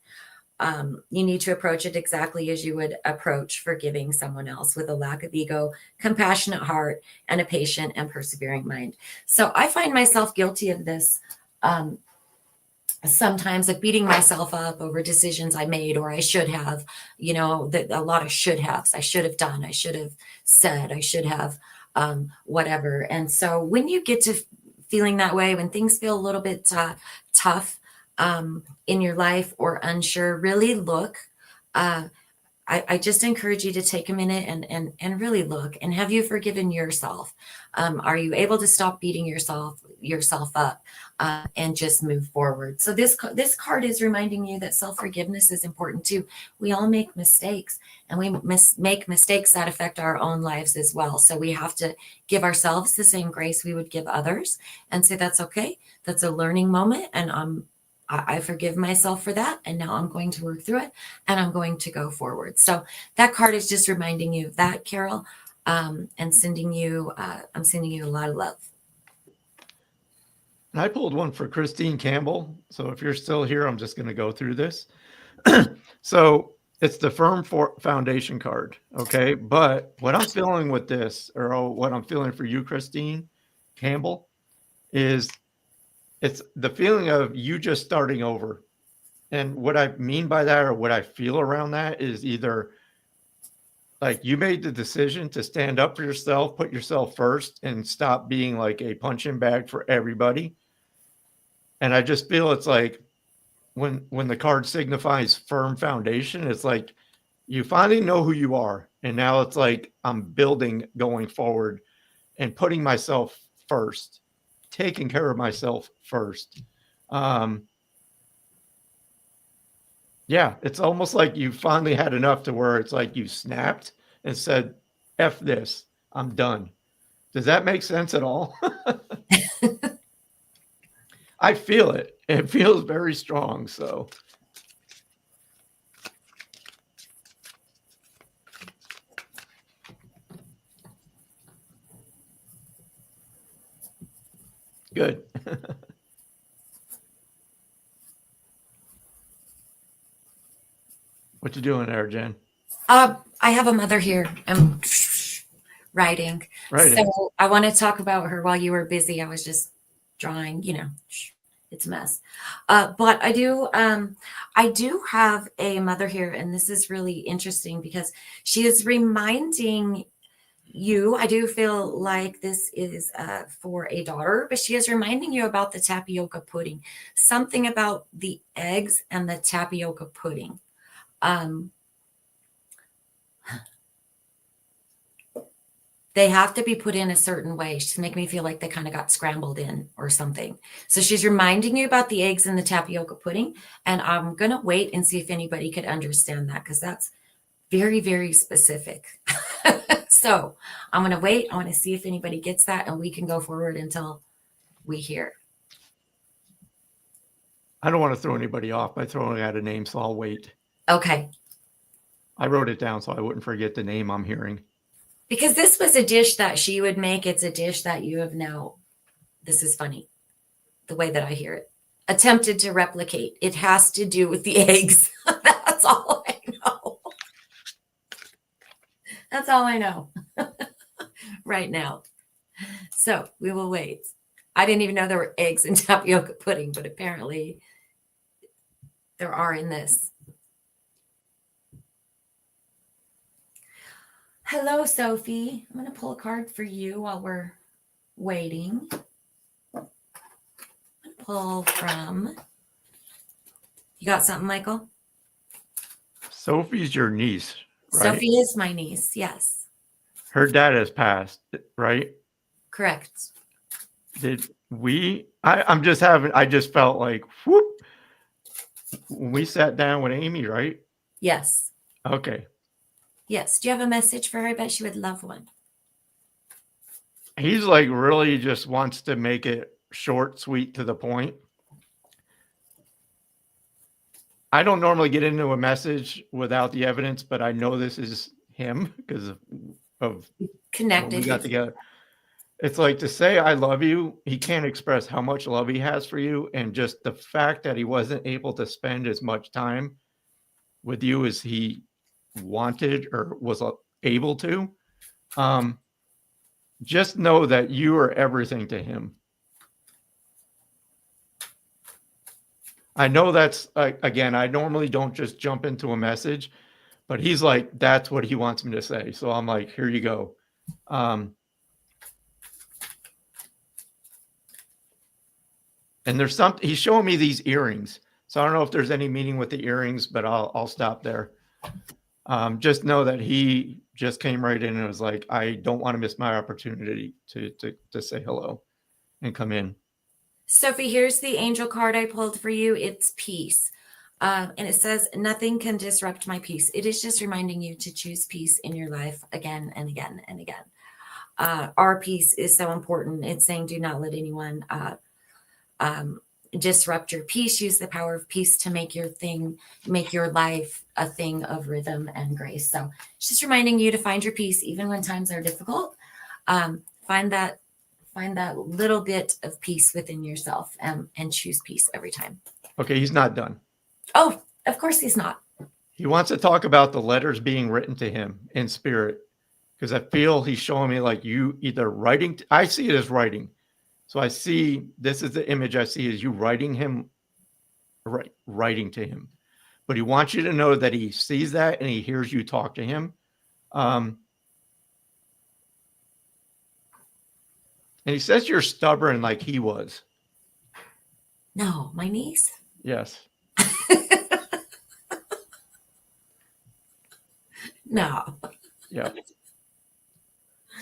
S2: You need to approach it exactly as you would approach forgiving someone else, with a lack of ego, compassionate heart, and a patient and persevering mind. So I find myself guilty of this sometimes, of beating myself up over decisions I made or I should have, a lot of should haves. I should have done, I should have said, I should have whatever. And so when you get to feeling that way, when things feel a little bit tough in your life or unsure, really look. I just encourage you to take a minute and really look. And have you forgiven yourself? Are you able to stop beating yourself up and just move forward? So this card is reminding you that self-forgiveness is important too. We all make mistakes, and we make mistakes that affect our own lives as well. So we have to give ourselves the same grace we would give others and say, that's okay. That's a learning moment. And I forgive myself for that. And now I'm going to work through it and I'm going to go forward. So that card is just reminding you of that, Carol, and I'm sending you a lot of love.
S3: And I pulled one for Christine Campbell. So if you're still here, I'm just going to go through this. So it's the firm foundation card. Okay. But what I'm feeling with this, or what I'm feeling for you, Christine Campbell, is it's the feeling of you just starting over. And what I mean by that, or what I feel around that, is either like you made the decision to stand up for yourself, put yourself first, and stop being like a punching bag for everybody. And I just feel it's like when the card signifies firm foundation, it's like you finally know who you are. And now it's like I'm building going forward and putting myself first, taking care of myself first. Yeah, it's almost like you finally had enough to where it's like you snapped and said, F this, I'm done. Does that make sense at all? I feel it. It feels very strong. So good. What you doing there, Jen?
S2: I have a mother here. I'm writing.
S3: Right.
S2: So I want to talk about her while you were busy. I was just drawing, it's a mess. But I do have a mother here, and this is really interesting because she is reminding you. I do feel like this is for a daughter, but she is reminding you about the tapioca pudding, something about the eggs and the tapioca pudding. They have to be put in a certain way to make me feel like they kind of got scrambled in or something. So she's reminding you about the eggs and the tapioca pudding. And I'm going to wait and see if anybody could understand that, because that's very, very specific. So I'm going to wait. I want to see if anybody gets that, and we can go forward until we hear.
S3: I don't want to throw anybody off by throwing out a name, so I'll wait.
S2: Okay.
S3: I wrote it down so I wouldn't forget the name I'm hearing.
S2: Because this was a dish that she would make. It's a dish that you have now, this is funny, the way that I hear it, attempted to replicate. It has to do with the eggs. That's all I know. That's all I know right now. So we will wait. I didn't even know there were eggs in tapioca pudding, but apparently there are in this. Hello, Sophie. I'm going to pull a card for you while we're waiting. I'm going to pull from... You got something, Michael?
S3: Sophie's your niece, right?
S2: Sophie is my niece, yes.
S3: Her dad has passed, right?
S2: Correct.
S3: Did we? I just felt like, whoop. We sat down with Amy, right?
S2: Yes.
S3: Okay.
S2: Yes. Do you have a message for her? I bet she would love one.
S3: He's like really just wants to make it short, sweet, to the point. I don't normally get into a message without the evidence, but I know this is him because of
S2: Connected.
S3: when we got together. It's like to say I love you. He can't express how much love he has for you, and just the fact that he wasn't able to spend as much time with you as he wanted or was able to. Just know that you are everything to him. I know that's again, I normally don't just jump into a message, but he's like, that's what he wants me to say. So I'm like, here you go. And there's something, he's showing me these earrings. So I don't know if there's any meaning with the earrings, but I'll stop there. Just know that he just came right in and was like, I don't want to miss my opportunity to say hello and come in.
S2: Sophie, here's the angel card I pulled for you. It's peace. And it says, nothing can disrupt my peace. It is just reminding you to choose peace in your life again and again and again. Our peace is so important. It's saying, do not let anyone disrupt your peace. Use the power of peace to make your life a thing of rhythm and grace. So it's just reminding you to find your peace, even when times are difficult. Find that little bit of peace within yourself, and choose peace every time.
S3: Okay, he's not done.
S2: Oh, of course he's not.
S3: He wants to talk about the letters being written to him in spirit, because I feel he's showing me like you either writing. I see it as writing. So I see, this is the image I see, is you writing to him. But he wants you to know that he sees that and he hears you talk to him. And he says you're stubborn like he was.
S2: No, my niece?
S3: Yes.
S2: No.
S3: Yeah.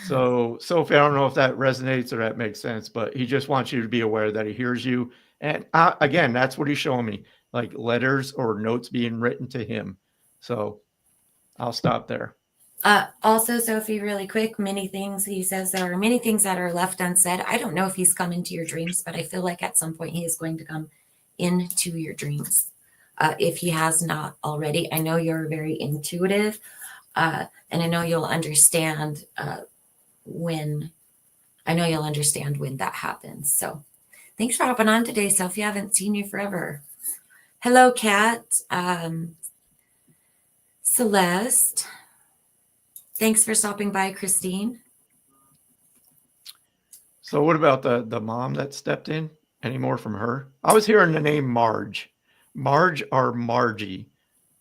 S3: So, Sophie, I don't know if that resonates or that makes sense, but he just wants you to be aware that he hears you. And again, that's what he's showing me, like letters or notes being written to him. So I'll stop there.
S2: Also, Sophie, really quick, many things he says there are many things that are left unsaid. I don't know if he's come into your dreams, but I feel like at some point he is going to come into your dreams. If he has not already, I know you're very intuitive, and I know you'll understand when. I know you'll understand when that happens. So, thanks for hopping on today, Sophie. I haven't seen you forever. Hello, Kat. Celeste. Thanks for stopping by, Christine.
S3: So what about the mom that stepped in? Any more from her? I was hearing the name Marge or Margie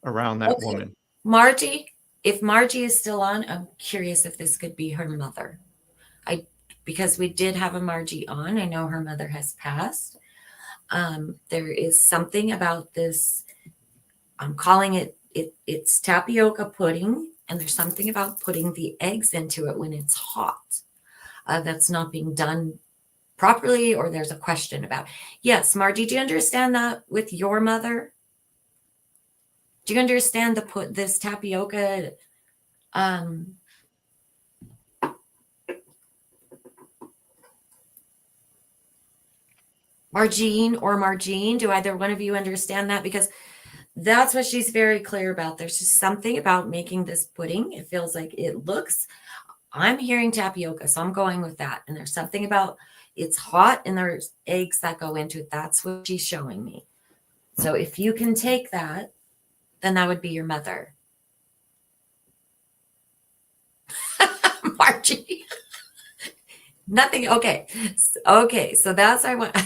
S3: around that woman.
S2: Margie, if Margie is still on, I'm curious if this could be her mother. Because we did have a Margie on. I know her mother has passed. There is something about this. I'm calling it's tapioca pudding, and there's something about putting the eggs into it when it's hot that's not being done properly, or there's a question about. Yes, Margie, do you understand that with your mother? Do you understand this tapioca? Margine, do either one of you understand that? Because that's what she's very clear about. There's just something about making this pudding. It feels like it looks, I'm hearing tapioca, so I'm going with that. And there's something about it's hot and there's eggs that go into it. That's what she's showing me. So if you can take that, then that would be your mother. Margie. Nothing. Okay. So that's I want.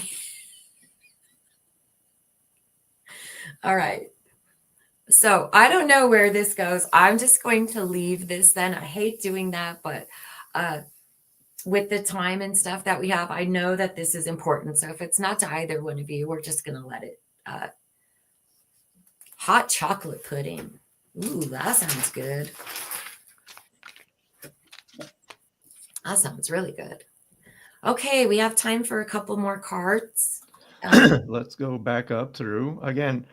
S2: All right. So I don't know where this goes. I'm just going to leave this then. I hate doing that, but with the time and stuff that we have, I know that this is important. So if it's not to either one of you, we're just going to let it. Hot chocolate pudding. Ooh, that sounds good. That sounds really good. Okay, we have time for a couple more cards.
S3: Let's go back up through. Again,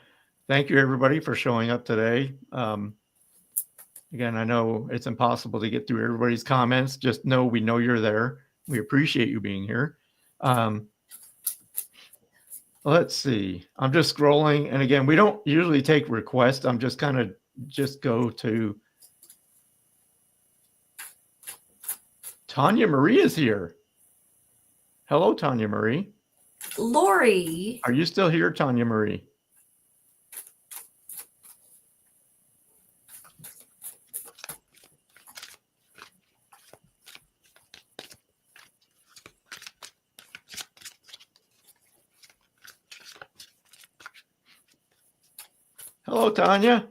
S3: thank you, everybody, for showing up today. Again, I know it's impossible to get through everybody's comments. Just know we know you're there. We appreciate you being here. Let's see. I'm just scrolling. And again, we don't usually take requests. I'm just kind of go to Tanya Marie is here. Hello, Tanya Marie.
S2: Lori.
S3: Are you still here, Tanya Marie? Hello, Tanya.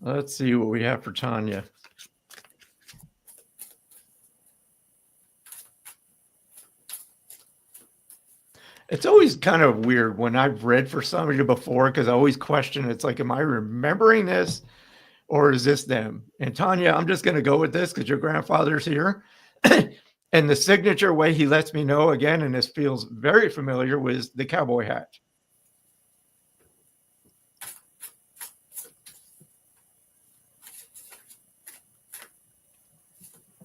S3: Let's see what we have for Tanya. It's always kind of weird when I've read for somebody before, because I always question, it's like, am I remembering this or is this them? And Tanya, I'm just going to go with this because your grandfather's here. And the signature way he lets me know again, and this feels very familiar, was the cowboy hat.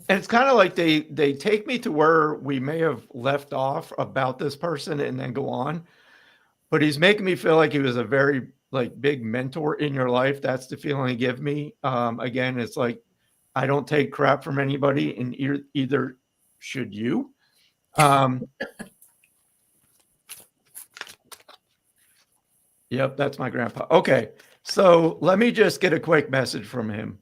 S3: And it's kind of like they take me to where we may have left off about this person and then go on. But he's making me feel like he was a very big mentor in your life. That's the feeling he give me. Again, it's like, I don't take crap from anybody, and either should you. Yep, that's my grandpa. Okay, so let me just get a quick message from him.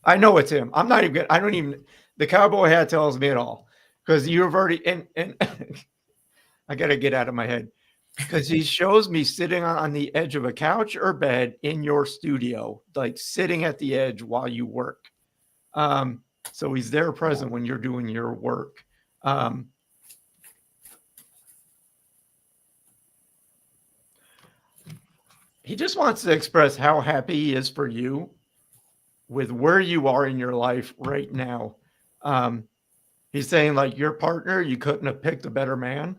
S3: I know it's him. I'm not even. I don't even. The cowboy hat tells me it all, because you've already. And I got to get out of my head, because he shows me sitting on the edge of a couch or bed in your studio, like sitting at the edge while you work. So he's there present when you're doing your work. He just wants to express how happy he is for you with where you are in your life right now. He's saying, like, your partner, you couldn't have picked a better man.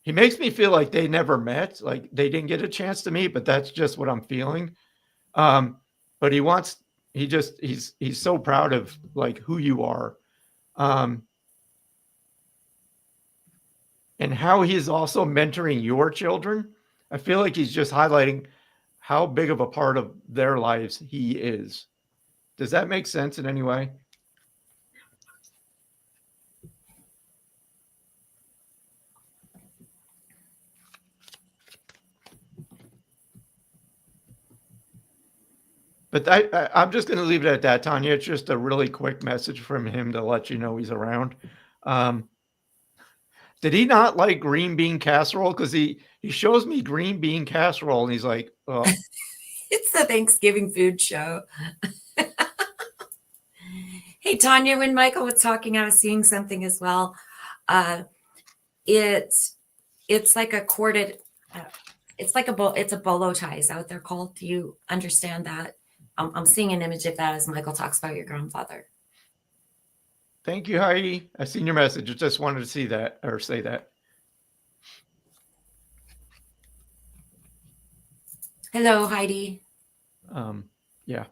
S3: he makes me feel like they never met, like they didn't get a chance to meet, but that's just what I'm feeling. But he's so proud of like who you are. And how he's also mentoring your children. I feel like he's just highlighting how big of a part of their lives he is. Does that make sense in any way? But I'm just going to leave it at that, Tanya. It's just a really quick message from him to let you know he's around. Did he not like green bean casserole? Because he shows me green bean casserole, and he's like, "Oh,
S2: It's the Thanksgiving food show. Hey, Tanya, when Michael was talking, I was seeing something as well. It's like a corded, it's a bolo tie. Is that what they're called? Do you understand that? I'm seeing an image of that as Michael talks about your grandfather.
S3: thank you, Heidi. I seen your message. I just wanted to see that or say that."
S2: Hello, Heidi.
S3: Yeah.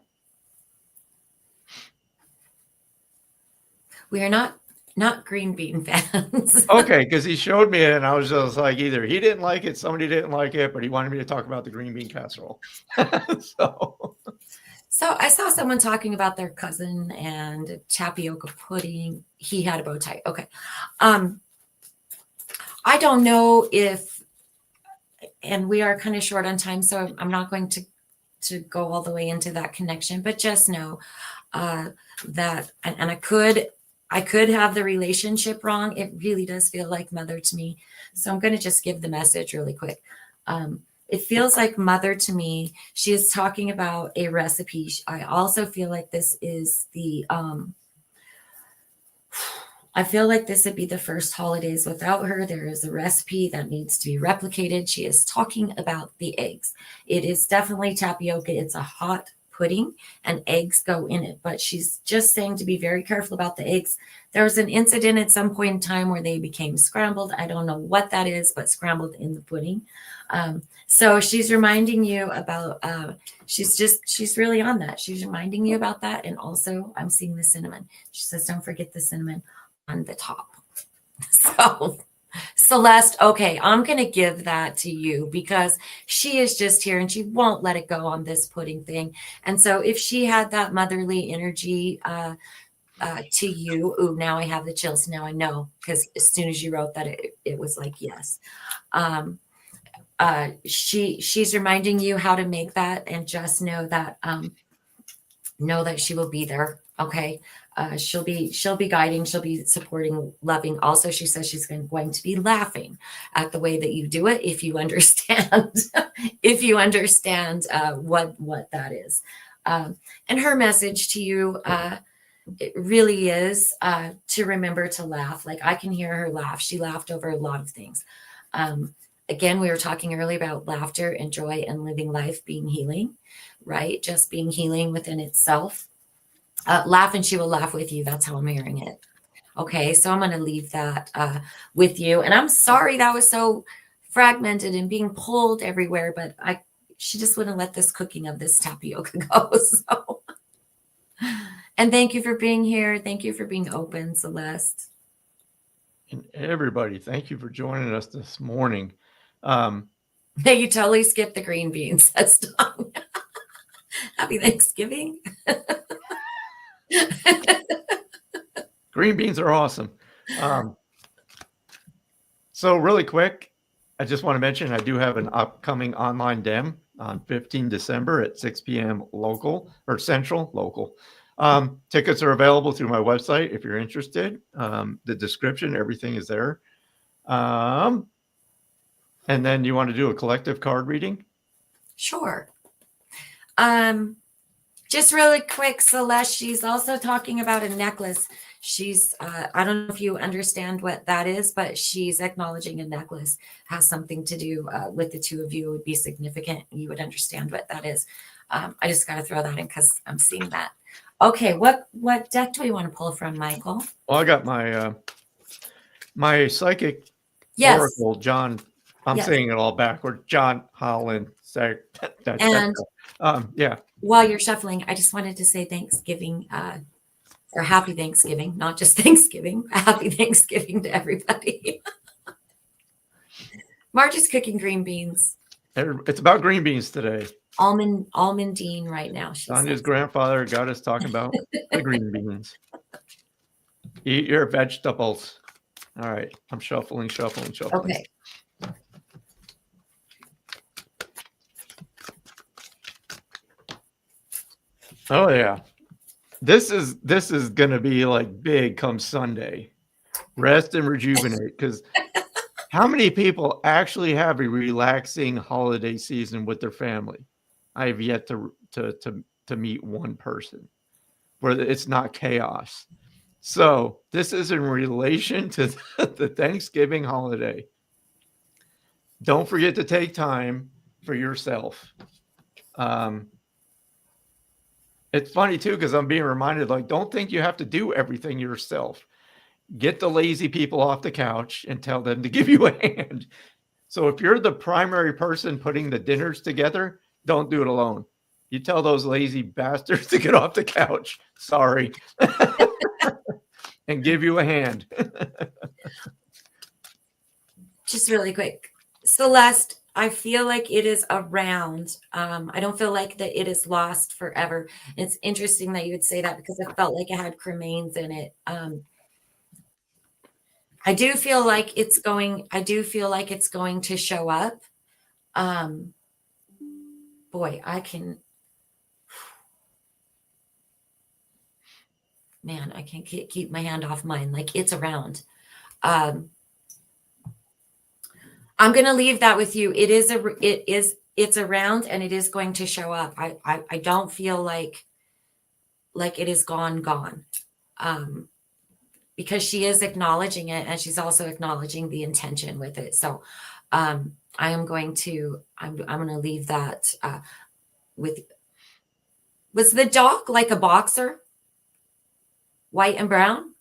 S2: We are not green bean fans.
S3: Okay, because he showed me it, and I was just like, either he didn't like it, somebody didn't like it, but he wanted me to talk about the green bean casserole.
S2: So I saw someone talking about their cousin and tapioca pudding. He had a bow tie. Okay. I don't know if, and we are kind of short on time, so I'm not going to go all the way into that connection, but just know that, and I could have the relationship wrong. It really does feel like mother to me. So I'm going to just give the message really quick. It feels like mother to me. She is talking about a recipe. I also feel like this is I feel like this would be the first holidays without her. There is a recipe that needs to be replicated. She is talking about the eggs. It is definitely tapioca. It's a hot pudding and eggs go in it, but she's just saying to be very careful about the eggs. There was an incident at some point in time where they became scrambled. I don't know what that is, but scrambled in the pudding. So she's reminding you about, she's really on that. She's reminding you about that. And also I'm seeing the cinnamon. She says, don't forget the cinnamon on the top. So Celeste, okay, I'm going to give that to you because she is just here and she won't let it go on this pudding thing. And so if she had that motherly energy to you, ooh, now I have the chills. Now I know, because as soon as you wrote that, it was like, yes. She's reminding you how to make that, and just know that she will be there. Okay. She'll be guiding, she'll be supporting, loving. Also, she says she's going to be laughing at the way that you do it. If you understand, what that is. And her message to you, it really is to remember to laugh. Like I can hear her laugh. She laughed over a lot of things. Again, we were talking earlier about laughter and joy and living life being healing, right? Just being healing within itself. Laugh and she will laugh with you. That's how I'm hearing it. Okay, so I'm going to leave that with you. And I'm sorry that was so fragmented and being pulled everywhere, but she just wouldn't let this cooking of this tapioca go. So, and thank you for being here. Thank you for being open, Celeste.
S3: And everybody, thank you for joining us this morning.
S2: Hey, you totally skipped the green beans. That's done. Happy Thanksgiving.
S3: Green beans are awesome. So really quick, I just want to mention I do have an upcoming online dem on 15 December at 6 p.m. local or central local. Tickets are available through my website if you're interested. The description, everything is there. And then you want to do a collective card reading?
S2: Sure. Just really quick, Celeste, she's also talking about a necklace. She's, I don't know if you understand what that is, but she's acknowledging a necklace has something to do with the two of you. It would be significant. You would understand what that is. I just got to throw that in because I'm seeing that. Okay, what deck do we want to pull from, Michael?
S3: Well, I got my my psychic
S2: Yes.
S3: Oracle, John. I'm
S2: Yes.
S3: saying it all backward. John Holland.
S2: And
S3: yeah.
S2: while you're shuffling, I just wanted to say Thanksgiving, or happy Thanksgiving, not just Thanksgiving, happy Thanksgiving to everybody. Marge is cooking green beans.
S3: It's about green beans today.
S2: Almondine right now.
S3: Sonya's grandfather got us talking about the green beans. Eat your vegetables. All right. I'm shuffling.
S2: Okay.
S3: Oh yeah. This is gonna be like big come Sunday. Rest and rejuvenate, because how many people actually have a relaxing holiday season with their family? I have yet to meet one person where it's not chaos. So this is in relation to the Thanksgiving holiday. Don't forget to take time for yourself. It's funny too, because I'm being reminded, like, don't think you have to do everything yourself. Get the lazy people off the couch and tell them to give you a hand. So if you're the primary person putting the dinners together, don't do it alone. You tell those lazy bastards to get off the couch. Sorry. And give you a hand.
S2: Just really quick. Celeste, I feel like it is around. I don't feel like that it is lost forever. It's interesting that you would say that, because I felt like it had cremains in it. I do feel like it's going to show up. Boy, I can't keep my hand off mine. Like, it's around. I'm going to leave that with you. It's around, and it is going to show up. I don't feel like it is gone. Because she is acknowledging it, and she's also acknowledging the intention with it. So I'm going to leave that with. Was the dog like a boxer? White and brown?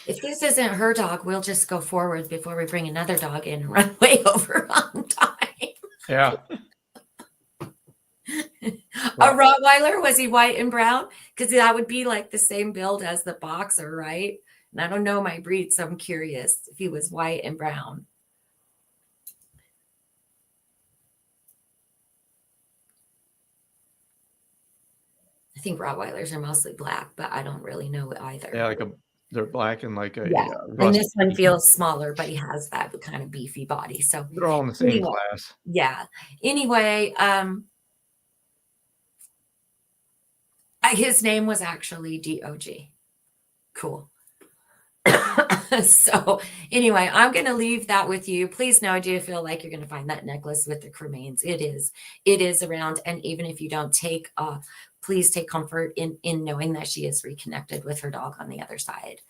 S2: If this isn't her dog, we'll just go forward before we bring another dog in and run way over on time.
S3: Yeah.
S2: A Rottweiler, was he white and brown? Because that would be like the same build as the boxer, right? And I don't know my breed, so I'm curious if he was white and brown. I think Rottweilers are mostly black, but I don't really know either.
S3: Yeah, they're black and like a
S2: and this one feels smaller, but he has that kind of beefy body. So
S3: they're all in the same class.
S2: Yeah. Anyway, his name was actually DOG. Cool. So anyway, I'm going to leave that with you. Please know, I do feel like you're going to find that necklace with the cremains. It is around. And even if you don't please take comfort in knowing that she is reconnected with her dog on the other side.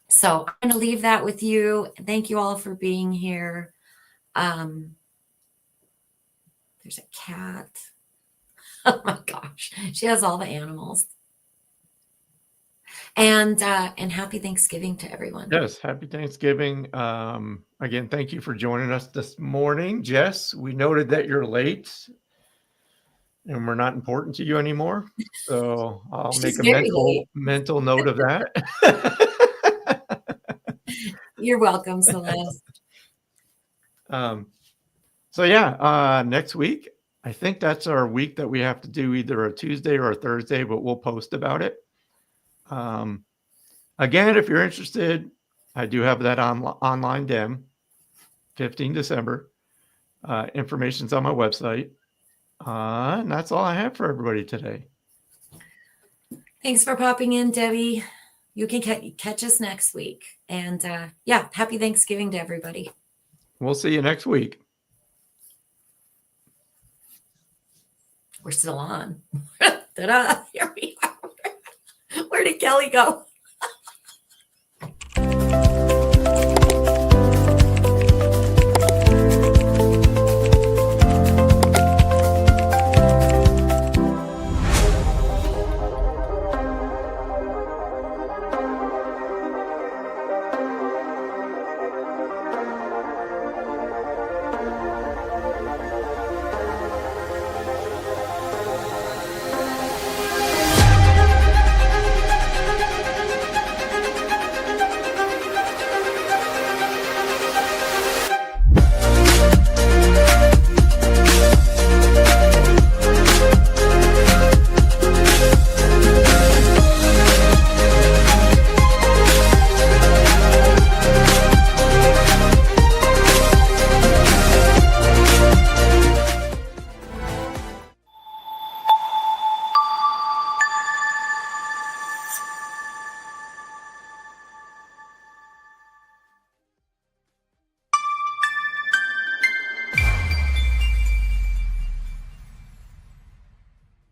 S2: So I'm going to leave that with you. Thank you all for being here. There's a cat. Oh my gosh. She has all the animals. And happy Thanksgiving to everyone.
S3: Yes, happy Thanksgiving. Again, thank you for joining us this morning. Jess, we noted that you're late and we're not important to you anymore. So I'll make a mental note of that.
S2: You're welcome, Celeste.
S3: So yeah, next week, I think that's our week that we have to do either a Tuesday or a Thursday, but we'll post about it. Again, if you're interested, I do have that online dem, 15 December. Information's on my website. And that's all I have for everybody today.
S2: Thanks for popping in, Debbie. You can catch us next week. And yeah, happy Thanksgiving to everybody.
S3: We'll see you next week.
S2: We're still on. Ta-da! Here we are. Where did Kelly go?